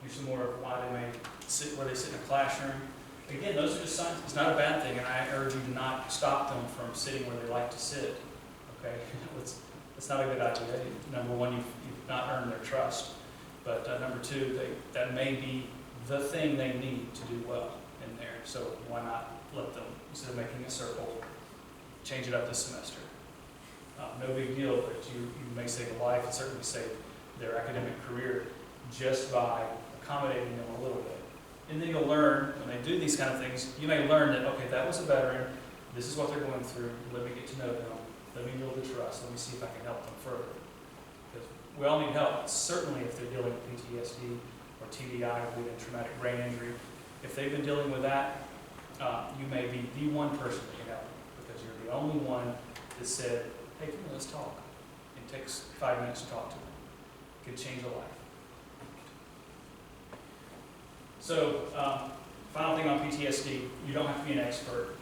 Here's some more of why they may sit where they sit in a classroom. Again, those are just signs. It's not a bad thing, and I urge you to not stop them from sitting where they like to sit. Okay, that's not a good idea. Number one, you've not earned their trust, but number two, that may be the thing they need to do well in there. So why not let them, instead of making a circle, change it up this semester? No big deal, but you may save a life and certainly save their academic career just by accommodating them a little bit. And then you'll learn, when they do these kind of things, you may learn that, okay, that was a veteran, this is what they're going through, let me get to know them, let me build the trust, let me see if I can help them further. Because we all need help, certainly if they're dealing with PTSD or TBI, or bleeding traumatic brain injury. If they've been dealing with that, you may be the one person that can help, because you're the only one that said, hey, come on, let's talk. It takes 5 minutes to talk to them. It could change a life. So, final thing on PTSD, you don't have to be an expert.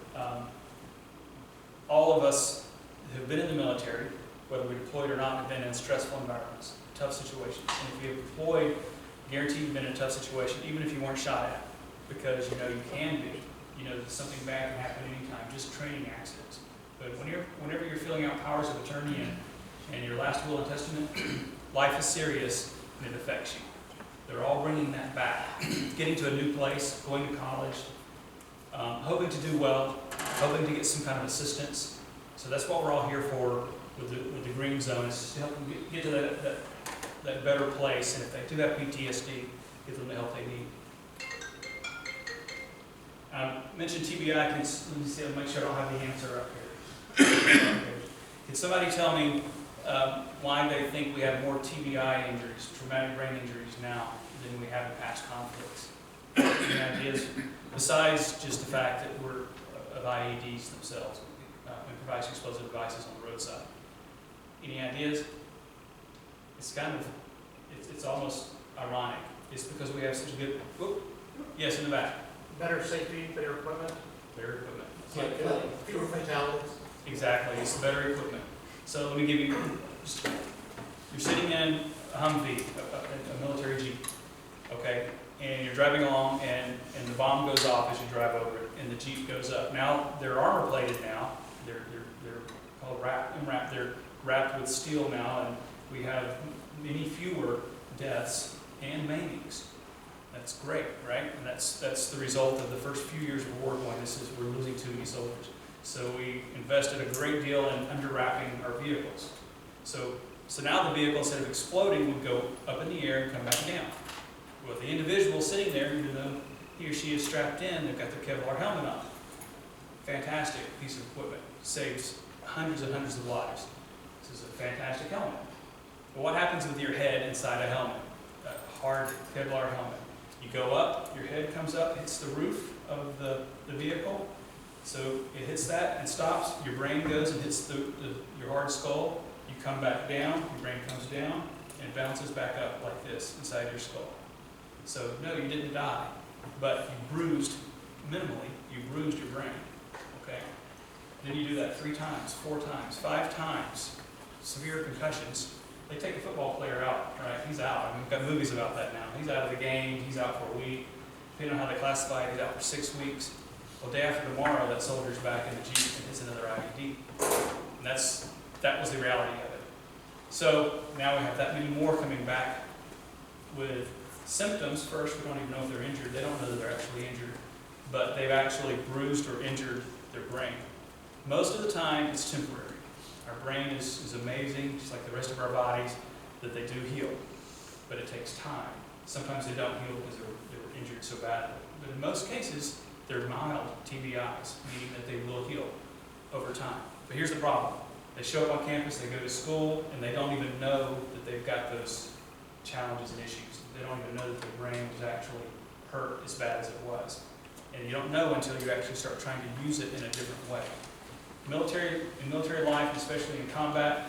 All of us who've been in the military, whether we're deployed or not, have been in stressful environments, tough situations. And if you're deployed, guaranteed you've been in a tough situation, even if you weren't shot at, because you know you can be. You know that something bad can happen anytime, just training accidents. But whenever you're filling out powers of attorney and your last will and testament, life is serious and it affects you. They're all bringing that back. Getting to a new place, going to college, hoping to do well, hoping to get some kind of assistance. So that's what we're all here for with the green zone, is just to help them get to that better place. And if they do have PTSD, give them the help they need. I mentioned TBI. Let me see, I'll make sure I don't have the answer up here. Can somebody tell me why they think we have more TBI injuries, traumatic brain injuries now, than we have in past conflicts? Any ideas? Besides just the fact that we're of IEDs themselves, improvised explosive devices on the roadside. Any ideas? It's almost ironic. It's because we have such a good, yes, in the back. Better safety, better equipment. Better equipment. Fewer fatalities. Exactly, it's better equipment. So let me give you, you're sitting in a Humvee, a military Jeep, okay? And you're driving along and the bomb goes off as you drive over it and the Jeep goes up. Now, they're armor plated now. They're called MRAP. They're wrapped with steel now, and we have many fewer deaths and maimings. That's great, right? And that's the result of the first few years of war going. We're losing too many soldiers. So we invested a great deal in underwrapping our vehicles. So now the vehicle, instead of exploding, would go up in the air and come back down. Well, the individual sitting there, even though he or she is strapped in, they've got their Kevlar helmet on. Fantastic piece of equipment. Saves hundreds and hundreds of lives. This is a fantastic helmet. But what happens with your head inside a helmet? A hard Kevlar helmet. You go up, your head comes up, hits the roof of the vehicle. So it hits that and stops. Your brain goes and hits your hard skull. You come back down, your brain comes down, and bounces back up like this inside your skull. So no, you didn't die, but you bruised, minimally, you bruised your brain, okay? Then you do that 3 times, 4 times, 5 times, severe concussions. They take a football player out, right? He's out. I mean, we've got movies about that now. He's out of the game, he's out for a week. Depending on how they classify it, he's out for 6 weeks. Well, day after tomorrow, that soldier's back in the Jeep and hits another IED. And that was the reality of it. So now we have that many more coming back with symptoms. First, we don't even know if they're injured. They don't know that they're actually injured, but they've actually bruised or injured their brain. Most of the time, it's temporary. Our brain is amazing, just like the rest of our bodies, that they do heal, but it takes time. Sometimes they don't heal because they were injured so badly. But in most cases, they're mild TBIs, meaning that they will heal over time. But here's the problem. They show up on campus, they go to school, and they don't even know that they've got those challenges and issues. They don't even know that their brain was actually hurt as bad as it was. And you don't know until you actually start trying to use it in a different way. In military life, especially in combat,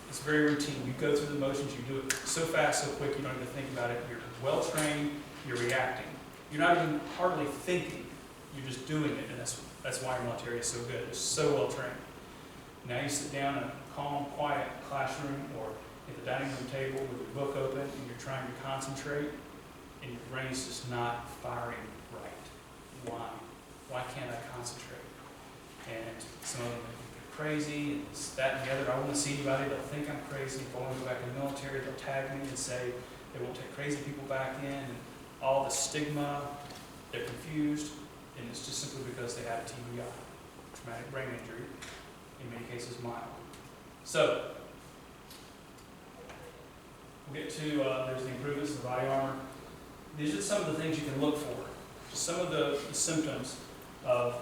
it's very routine. You go through the motions, you do it so fast, so quick, you don't even think about it. You're well trained, you're reacting. You're not even hardly thinking, you're just doing it, and that's why our military is so good. It's so well trained. Now you sit down in a calm, quiet classroom or at the dining room table with your book open and you're trying to concentrate and your brain's just not firing right. Why? Why can't I concentrate? And some of them are crazy, and this, that, and the other. I won't see anybody, they'll think I'm crazy. If I want to go back in the military, they'll tag me and say they won't take crazy people back in, and all the stigma, they're confused, and it's just simply because they had a TBI, traumatic brain injury, in many cases mild. So, we'll get to, there's the improvements in the body armor. These are some of the things you can look for. Just some of the symptoms of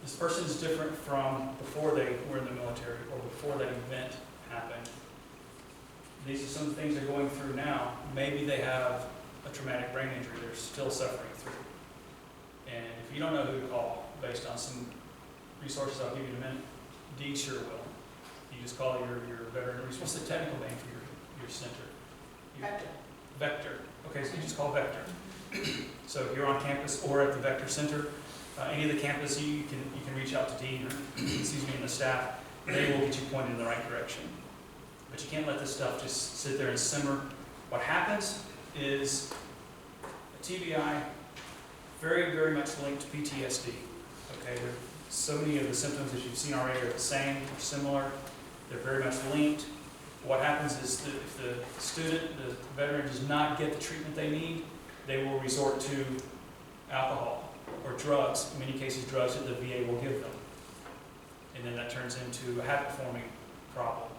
this person is different from before they were in the military or before that event happened. These are some of the things they're going through now. Maybe they have a traumatic brain injury they're still suffering through. And if you don't know who to call, based on some resources I'll give you in a minute, Dee sure will. You just call your veteran. What's the technical name for your center? Vector. Vector. Okay, so you just call Vector. So if you're on campus or at the Vector Center, any of the campus, you can reach out to Dean or and the staff. They will get you pointed in the right direction. But you can't let this stuff just sit there and simmer. What happens is a TBI, very, very much linked to PTSD. Okay, so many of the symptoms that you've seen already are the same or similar. They're very much linked. What happens is that if the student, the veteran, does not get the treatment they need, they will resort to alcohol or drugs. In many cases, drugs that the VA will give them. And then that turns into a habit-forming problem.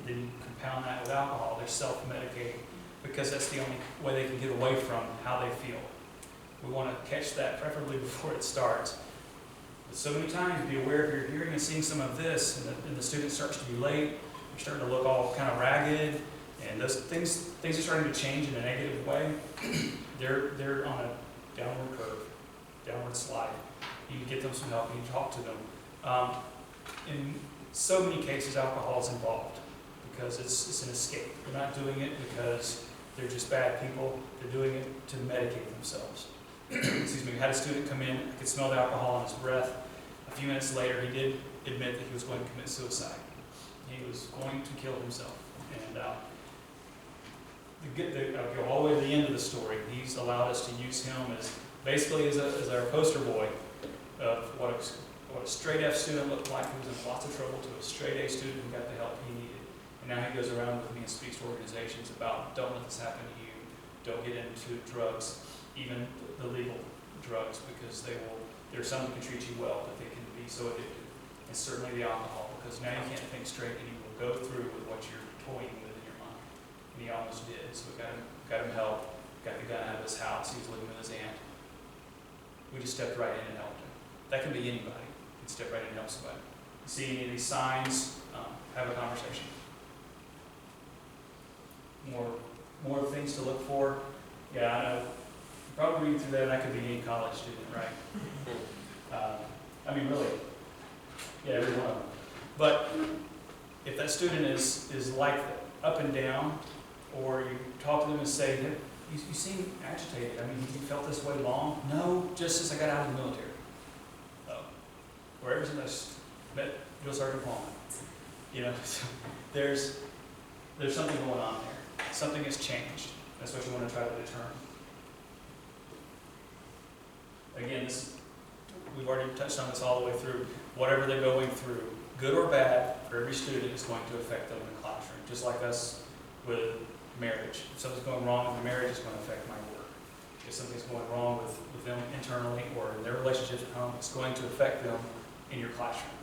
Then you compound that with alcohol. They're self-medicating because that's the only way they can get away from how they feel. We want to catch that preferably before it starts. But so many times, be aware if you're hearing and seeing some of this and the student starts to be late, you're starting to look all kind of ragged, and those things are starting to change in a negative way. They're on a downward curve, downward slide. You can get them some help, you can talk to them. In so many cases, alcohol is involved because it's an escape. They're not doing it because they're just bad people. They're doing it to medicate themselves. Excuse me. We had a student come in. I could smell the alcohol in his breath. A few minutes later, he did admit that he was going to commit suicide. He was going to kill himself. And I'll go all the way to the end of the story. He's allowed us to use him as basically as our poster boy of what a straight F student looked like who was in lots of trouble to a straight A student who got the help he needed. And now he goes around with me and speaks to organizations about don't let this happen to you. Don't get into drugs, even the legal drugs, because there's some that can treat you well, but they can be so addictive. And certainly the alcohol, because now you can't think straight and you will go through with what you're toying with in your mind. And he almost did, so we got him help. got the gun out of his house, he was living with his aunt. We just stepped right in and helped him. That can be anybody, you can step right in and help somebody. You see any of these signs, have a conversation. More things to look for. Yeah, I know. Probably reading through that, I could be any college student, right? I mean, really, yeah, every one of them. But if that student is like that, up and down, or you talk to them and say, hey, you seem agitated. I mean, you felt this way long? No, just since I got out of the military. Oh, or ever since I met Drill Sergeant Palmer. You know, so there's something going on there. Something has changed. That's what you want to try to determine. Again, we've already touched on this all the way through. Whatever they're going through, good or bad, for every student is going to affect them in the classroom. Just like us with marriage. If something's going wrong with the marriage, it's going to affect my work. If something's going wrong with them internally or in their relationships at home, it's going to affect them in your classroom.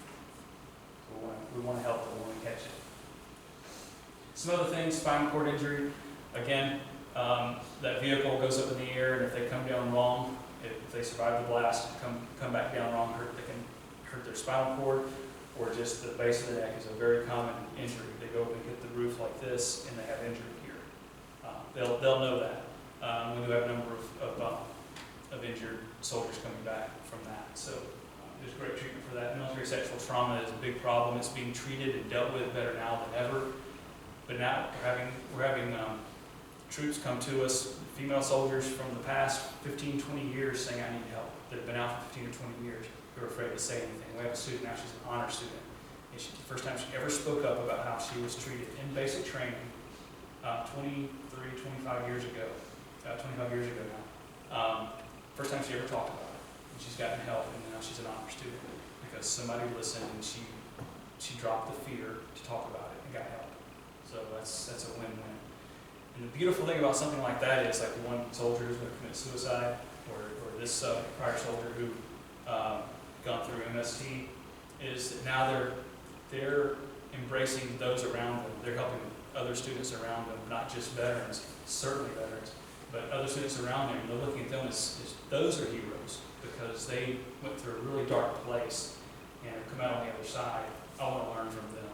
So we want to help them, we want to catch it. Some other things, spinal cord injury. Again, that vehicle goes up in the air, and if they come down wrong, if they survive the blast and come back down wrong, they can hurt their spinal cord, or just the base of the neck is a very common injury. They go up and hit the roof like this, and they have injury here. They'll know that. We do have a number of injured soldiers coming back from that. So there's great treatment for that. Military sexual trauma is a big problem. It's being treated and dealt with better now than ever. But now we're having troops come to us, female soldiers from the past 15, 20 years saying, I need help. They've been out for 15 or 20 years who are afraid to say anything. We have a student now, she's an honor student. And the first time she ever spoke up about how she was treated in basic training 25 years ago now. First time she ever talked about it. And she's gotten help, and now she's an honor student because somebody listened and she dropped the fear to talk about it and got help. So that's a win-win. And the beautiful thing about something like that is, like the one soldier who's going to commit suicide, or this prior soldier who gone through MST, is that now they're embracing those around them. They're helping other students around them, not just veterans, certainly veterans, but other students around them. They're looking at them as those are heroes because they went through a really dark place and have come out on the other side. I want to learn from them.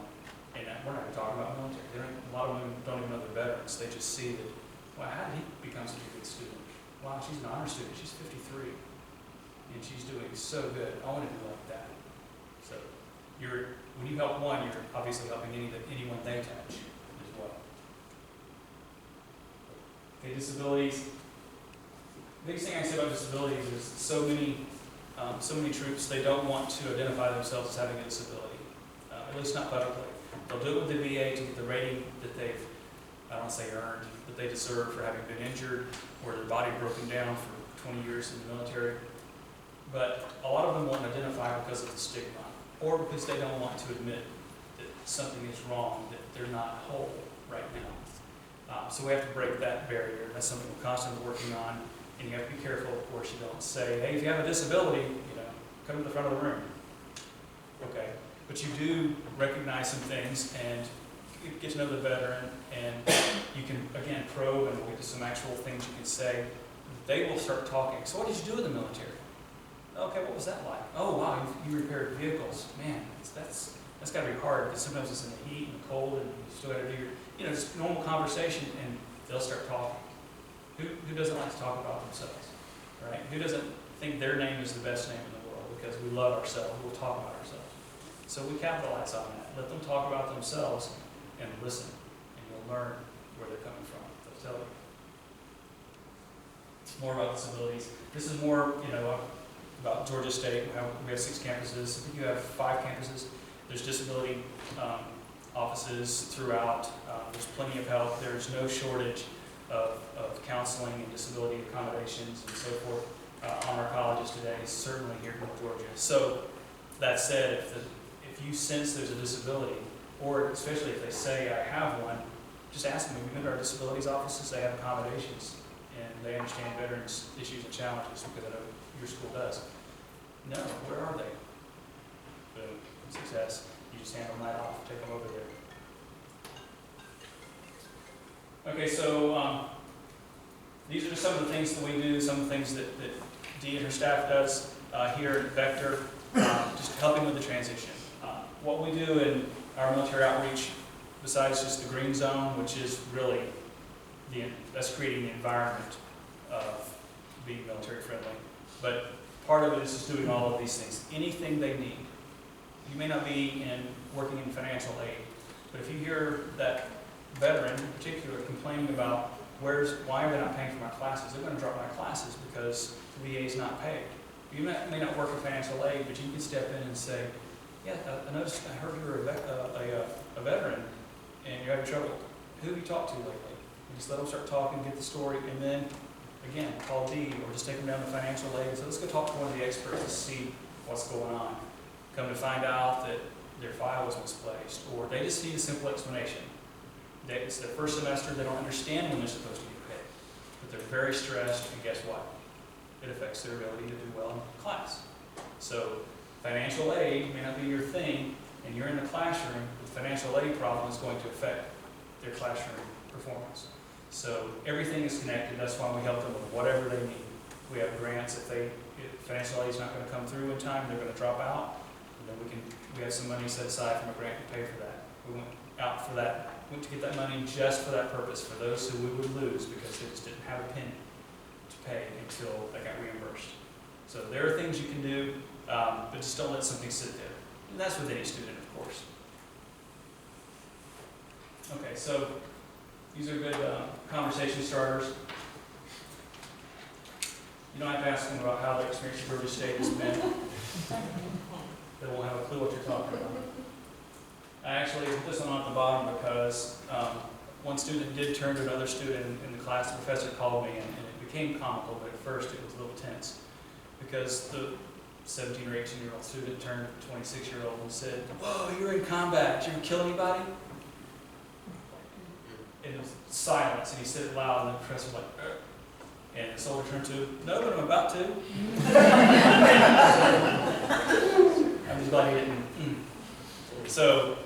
And we're not even talking about military. A lot of them don't even know they're veterans. They just see that, wow, how did he become such a good student? Wow, she's an honor student. She's 53. And she's doing so good. I want to do like that. So when you help one, you're obviously helping anyone they touch as well. Okay, disabilities. The biggest thing I say about disabilities is so many troops, they don't want to identify themselves as having a disability, at least not publicly. They'll do it with the VA to get the rating that they've, I don't want to say earned, but they deserve for having been injured or their body broken down for 20 years in the military. But a lot of them won't identify because of the stigma or because they don't want to admit that something is wrong, that they're not whole right now. So we have to break that barrier. That's something we're constantly working on. And you have to be careful, of course. You don't say, hey, if you have a disability, come to the front of the room. Okay. But you do recognize some things and get to know the veteran, and you can, again, probe and get to some actual things you can say. They will start talking. So what did you do in the military? Okay, what was that like? Oh, wow, you repaired vehicles. Man, that's got to be hard because sometimes it's in the heat and the cold and you still got to do your, just normal conversation, and they'll start talking. Who doesn't like to talk about themselves, right? Who doesn't think their name is the best name in the world because we love ourselves, we'll talk about ourselves. So we capitalize on that. Let them talk about themselves and listen, and you'll learn where they're coming from. They'll tell you. More about disabilities. This is more, about Georgia State. We have 6 campuses. I think you have 5 campuses. There's disability offices throughout. There's plenty of help. There's no shortage of counseling and disability accommodations and so forth on our colleges today, certainly here in North Georgia. So that said, if you sense there's a disability, or especially if they say, I have one, just ask them, have you been to our disabilities offices? They have accommodations, and they understand veterans' issues and challenges, because I know your school does. No, where are they? Boom, success. You just hand them that off, take them over there. Okay, so these are just some of the things that we do, some of the things that Dee and her staff does here at Vector, just helping with the transition. What we do in our military outreach, besides just the green zone, which is really that's creating the environment of being military friendly, but part of it is just doing all of these things. Anything they need. You may not be working in financial aid, but if you hear that veteran in particular complaining about why are they not paying for my classes, they're going to drop my classes because the VA is not paid. You may not work in financial aid, but you can step in and say, yeah, I heard you were a veteran and you're having trouble. Who have you talked to lately? And just let them start talking, get the story, and then, again, call Dee or just take them down to financial aid and say, let's go talk to one of the experts to see what's going on. Come to find out that their file was misplaced, or they just need a simple explanation. It's their first semester, they don't understand when they're supposed to get paid, but they're very stressed, and guess what? It affects their ability to do well in class. So financial aid may not be your thing, and you're in the classroom, the financial aid problem is going to affect their classroom performance. So everything is connected. That's why we help them with whatever they need. We have grants. If financial aid is not going to come through in time, they're going to drop out. And then we have some money set aside from a grant to pay for that. We went out for that. Went to get that money just for that purpose, for those who we would lose because they just didn't have a penny to pay until they got reimbursed. So there are things you can do, but just don't let something sit there. And that's with any student, of course. Okay, so these are good conversation starters. You don't have to ask them about how their experience at Georgia State has been. They won't have a clue what you're talking about. I actually put this one on at the bottom because one student did turn to another student in the class. The professor called me, and it became comical, but at first it was a little tense because the 17 or 18-year-old student turned to a 26-year-old and said, "Whoa, you were in combat. Did you ever kill anybody?" And it was silence, and he said it loud, and the professor was like, "Ugh." And the soldier turned to, "No, but I'm about to." I'm just glad he didn't. So,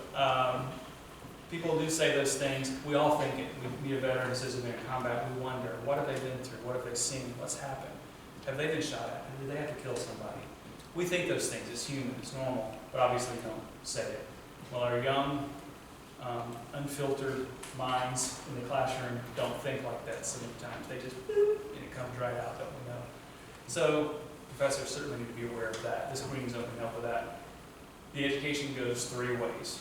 people do say those things. We all think it. We meet a veteran who says they've been in combat. We wonder, what have they been through? What have they seen? What's happened? Have they been shot at? Did they have to kill somebody? We think those things. It's human. It's normal. But obviously we don't say it. Well, our young, unfiltered minds in the classroom don't think like that sometimes. They just, and it comes right out, don't we know? So professors certainly need to be aware of that. This green zone can help with that. The education goes 3 ways.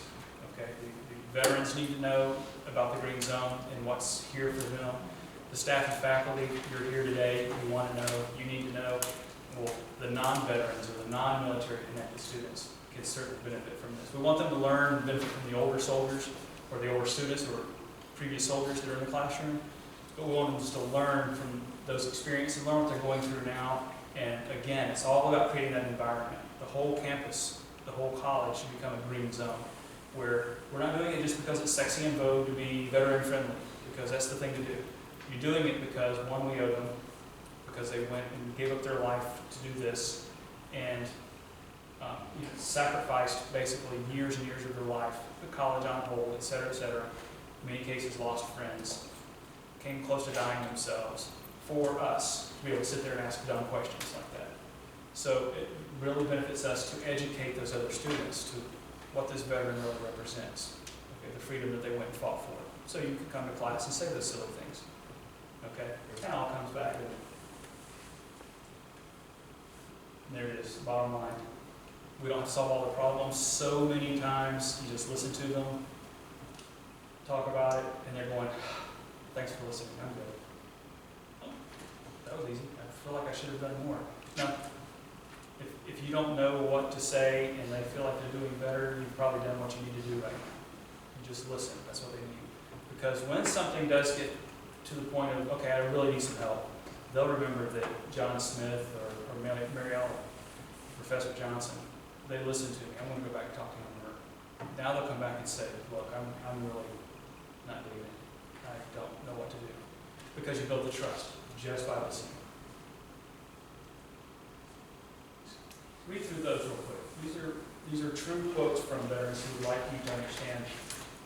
Okay, the veterans need to know about the green zone and what's here for them. The staff and faculty, you're here today, you want to know, you need to know. Well, the non-veterans or the non-military connected students can certainly benefit from this. We want them to learn and benefit from the older soldiers or the older students or previous soldiers that are in the classroom. But we want them just to learn from those experiences, learn what they're going through now. And again, it's all about creating that environment. The whole campus, the whole college should become a green zone where we're not doing it just because it's sexy and vogue to be veteran friendly, because that's the thing to do. You're doing it because, one, we owe them, because they went and gave up their life to do this, and sacrificed basically years and years of their life, put college on hold, et cetera, in many cases lost friends, came close to dying themselves, for us to be able to sit there and ask dumb questions like that. So it really benefits us to educate those other students to what this veteran really represents, okay, the freedom that they went and fought for. So you can come to class and say those silly things. Okay, it all comes back to it. And there it is, bottom line. We don't have to solve all the problems so many times. You just listen to them, talk about it, and they're going, "Thanks for listening, I'm good." Oh, that was easy. I feel like I should have done more. No. If you don't know what to say and they feel like they're doing better, you've probably done what you need to do right now. You just listen. That's what they need. Because when something does get to the point of, okay, I really need some help, they'll remember that John Smith or Marielle, Professor Johnson, they listened to me. I want to go back and talk to him or her. Now they'll come back and say, look, I'm really not doing it. I don't know what to do. Because you build the trust just by listening. Read through those real quick. These are true quotes from veterans who would like you to understand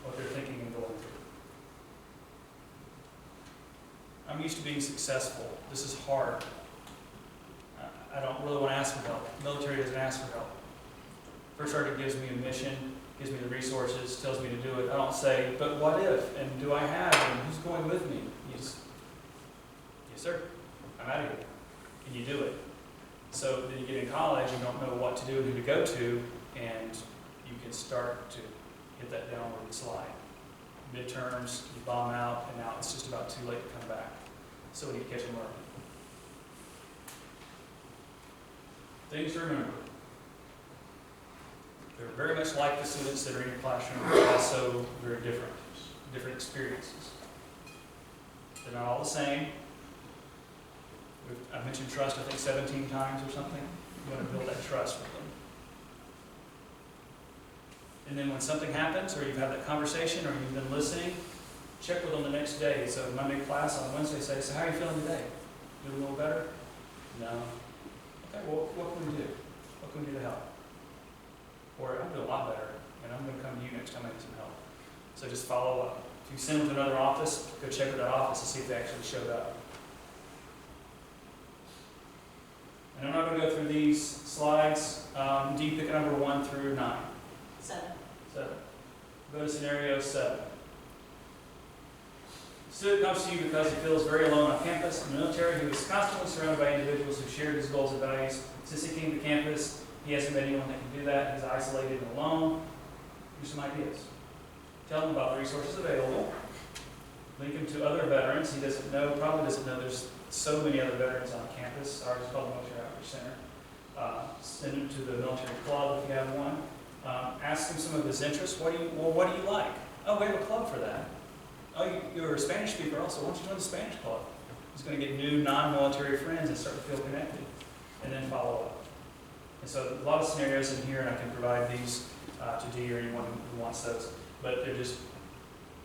what they're thinking and going through. I'm used to being successful. This is hard. I don't really want to ask for help. The military doesn't ask for help. First Sergeant gives me a mission, gives me the resources, tells me to do it. I don't say, but what if, and do I have, and who's going with me? You just, yes sir, I'm out of here. And you do it. So then you get in college, you don't know what to do and who to go to, and you can start to hit that downward slide. Midterms, you bomb out, and now it's just about too late to come back. So we need to catch and learn. Things to remember. They're very much like the students that are in your classroom, but also very different. Different experiences. They're not all the same. I mentioned trust, I think 17 times or something. You want to build that trust with them. And then when something happens, or you've had that conversation, or you've been listening, check with them the next day. So Monday class, on Wednesday, say, so how are you feeling today? Doing a little better? No. Okay, well, what can we do? What can we do to help? Or I'm doing a lot better, and I'm going to come to you next time I need some help. So just follow up. If you send them to another office, go check with that office to see if they actually showed up. And I'm not going to go through these slides. D, pick a number 1 through 9. 7. 7. Go to scenario 7. Student comes to you because he feels very alone on campus. In the military, he was constantly surrounded by individuals who shared his goals and values. Since he came to campus, he hasn't met anyone that can do that. He's isolated and alone. Here's some ideas. Tell him about the resources available. Link him to other veterans. He doesn't know, probably doesn't know there's so many other veterans on campus. Ours is called the Military Outreach Center. Send him to the military club if you have one. Ask him some of his interests. What do you like? Oh, we have a club for that. Oh, you're a Spanish speaker also. Why don't you join the Spanish club? He's going to get new non-military friends and start to feel connected. And then follow up. And so a lot of scenarios in here, and I can provide these to D or anyone who wants those. But they're just,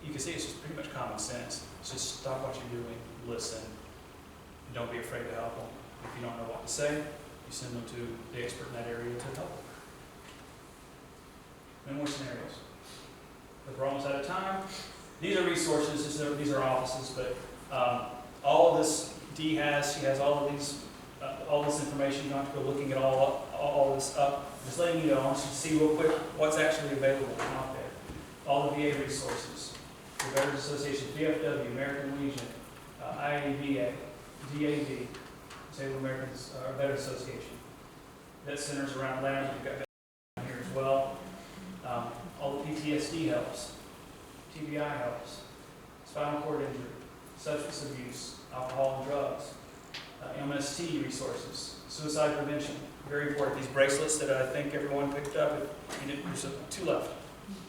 you can see it's just pretty much common sense. It's just stop what you're doing, listen. Don't be afraid to help them. If you don't know what to say, you send them to the expert in that area to help. No more scenarios. But we're almost out of time. These are resources, these are offices, but all of this D has, she has all of these, all this information. You don't have to go looking at all this up. Just letting you know, I want you to see real quick what's actually available out there. All the VA resources, the Veterans Association, VFW, American Legion, IAVA, DAV, Disabled Americans Veterans Association. Vet centers around Atlanta, you've got vet here as well. All the PTSD helps. TBI helps, spinal cord injury, substance abuse, alcohol and drugs, MST resources, suicide prevention, very important. These bracelets that I think everyone picked up, there's 2 left.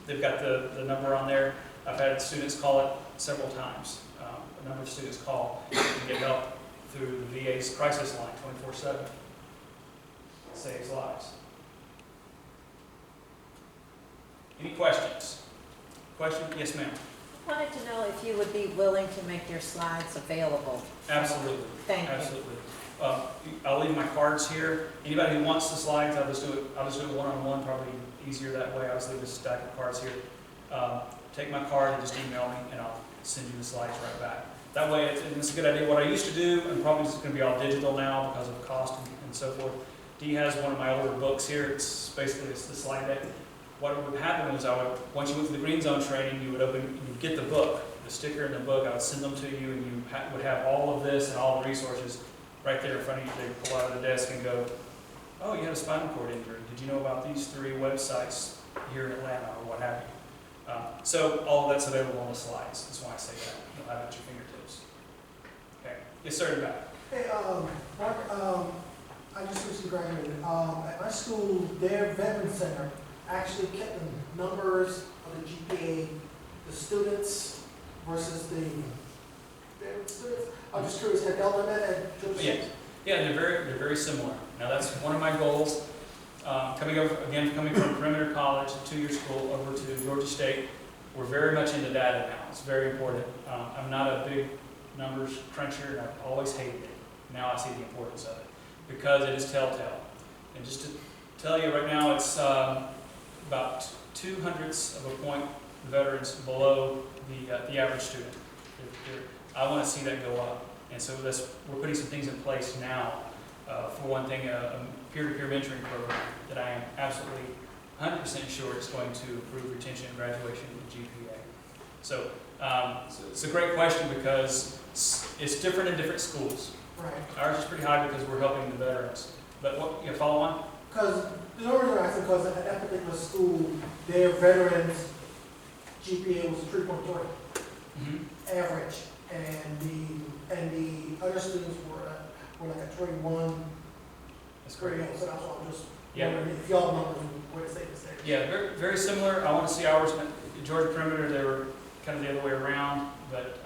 They've got the number on there. I've had students call it several times. A number of students call and get help through the VA's crisis line 24/7. It saves lives. Any questions? Question? Yes, ma'am. I wanted to know if you would be willing to make your slides available. Absolutely. Thank you. Absolutely. I'll leave my cards here. Anybody who wants the slides, I'll just do it one-on-one, probably easier that way. I'll just leave a stack of cards here. Take my card and just email me, and I'll send you the slides right back. That way, and it's a good idea. What I used to do, and probably it's going to be all digital now because of cost and so forth. Dee has one of my older books here. It's the slide deck. What would happen was once you went through the Green Zone training, you'd get the book, the sticker and the book. I would send them to you, and you would have all of this and all the resources right there in front of you. They'd pull out of the desk and go, oh, you had a spinal cord injury. Did you know about these 3 websites here in Atlanta, or what have you? So all of that's available on the slides. That's why I say that. You'll have it at your fingertips. Okay. Yes, sir, in the back. Hey, Mark, I just recently graduated. At my school, their veteran center actually kept the numbers of the GPA, the students versus the veteran students. I'm just curious, have y'all done that at Georgia State? Yeah, they're very similar. Now that's one of my goals. Coming from Perimeter College, a 2-year school, over to Georgia State, we're very much into data now. It's very important. I'm not a big numbers cruncher, and I've always hated it. Now I see the importance of it because it is telltale. And just to tell you right now, it's about 0.02 of a point veterans below the average student. I want to see that go up. And so we're putting some things in place now. For one thing, a peer-to-peer mentoring program that I am absolutely 100% sure is going to improve retention and graduation and GPA. So it's a great question because it's different in different schools. Right. Ours is pretty high because we're helping the veterans. But follow on? Because the reason I asked because at that particular school, their veterans GPA was 3.3 average, and the other students were like at 31. That's great. So that's why I'm just Yeah. wondering if y'all know where to stay the same. Yeah, very, very similar. I want to see ours. Georgia Perimeter, they were kind of the other way around, but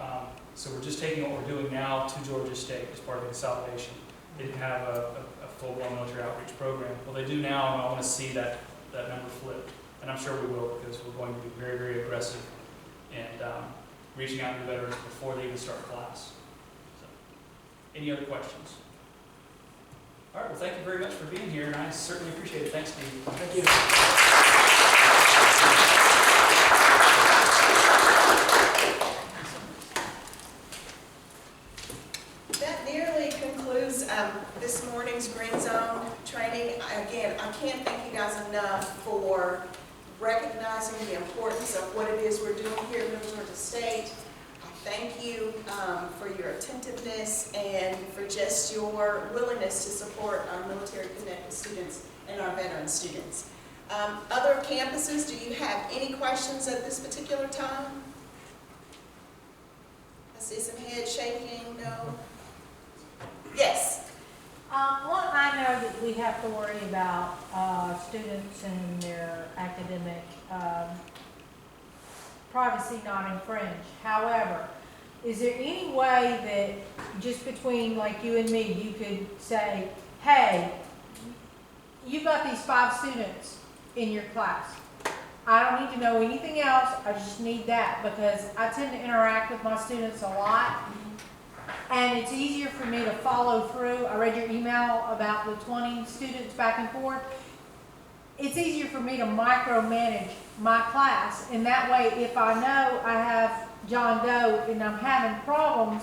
so we're just taking what we're doing now to Georgia State as part of the consolidation. They didn't have a full-blown military outreach program. Well, they do now, and I want to see that number flip. And I'm sure we will, because we're going to be very, very aggressive and reaching out to veterans before they even start class. So, any other questions? All right, well, thank you very much for being here, and I certainly appreciate it. Thanks, Steve. Thank you. That nearly concludes this morning's Green Zone training. Again, I can't thank you guys enough for recognizing the importance of what it is we're doing here at Middle Georgia State. I thank you for your attentiveness and for just your willingness to support our military-connected students and our veteran students. Other campuses, do you have any questions at this particular time? I see some head shaking, no? Yes. One, I know that we have to worry about students and their academic privacy not infringed. However, is there any way that just between like you and me, you could say, hey, you've got these 5 students in your class. I don't need to know anything else. I just need that because I tend to interact with my students a lot. And it's easier for me to follow through. I read your email about the 20 students back and forth. It's easier for me to micromanage my class. And that way, if I know I have John Doe and I'm having problems,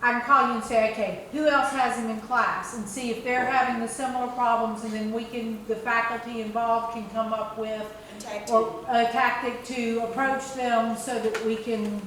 I can call you and say, okay, who else has him in class? And see if they're having the similar problems, and then the faculty involved can come up with a tactic to approach them so that we can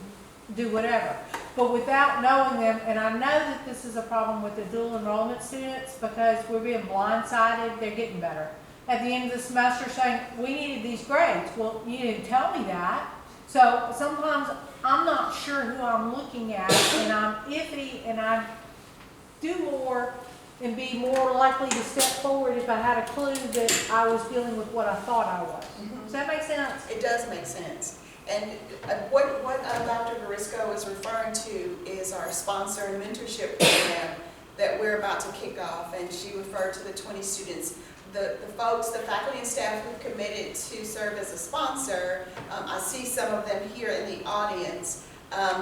do whatever. But without knowing them, and I know that this is a problem with the dual enrollment students because we're being blindsided, they're getting better. At the end of the semester saying, we needed these grades. Well, you didn't tell me that. So sometimes I'm not sure who I'm looking at, and I'm iffy, and I do more and be more likely to step forward if I had a clue that I was dealing with what I thought I was. Does that make sense? It does make sense. And what Dr. Garisco is referring to is our sponsor and mentorship program that we're about to kick off. And she referred to the 20 students. The folks, the faculty and staff who committed to serve as a sponsor, I see some of them here in the audience.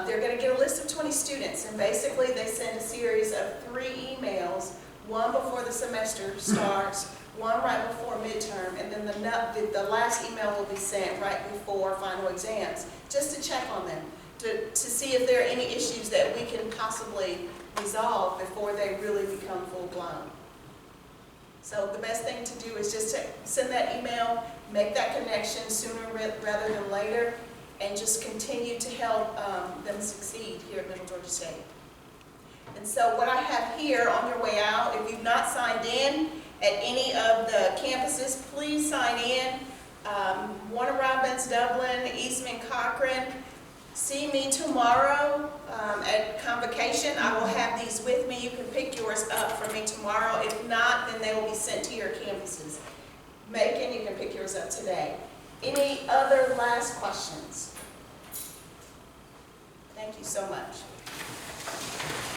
They're going to get a list of 20 students, and basically they send a series of 3 emails, one before the semester starts, one right before midterm, and then the last email will be sent right before final exams, just to check on them, to see if there are any issues that we can possibly resolve before they really become full-blown. So the best thing to do is just to send that email, make that connection sooner rather than later, and just continue to help them succeed here at Middle Georgia State. And so what I have here on your way out, if you've not signed in at any of the campuses, please sign in. Warner Robins, Dublin, Eastman, Cochran. See me tomorrow at Convocation. I will have these with me. You can pick yours up from me tomorrow. If not, then they will be sent to your campuses. Macon, you can pick yours up today. Any other last questions? Thank you so much.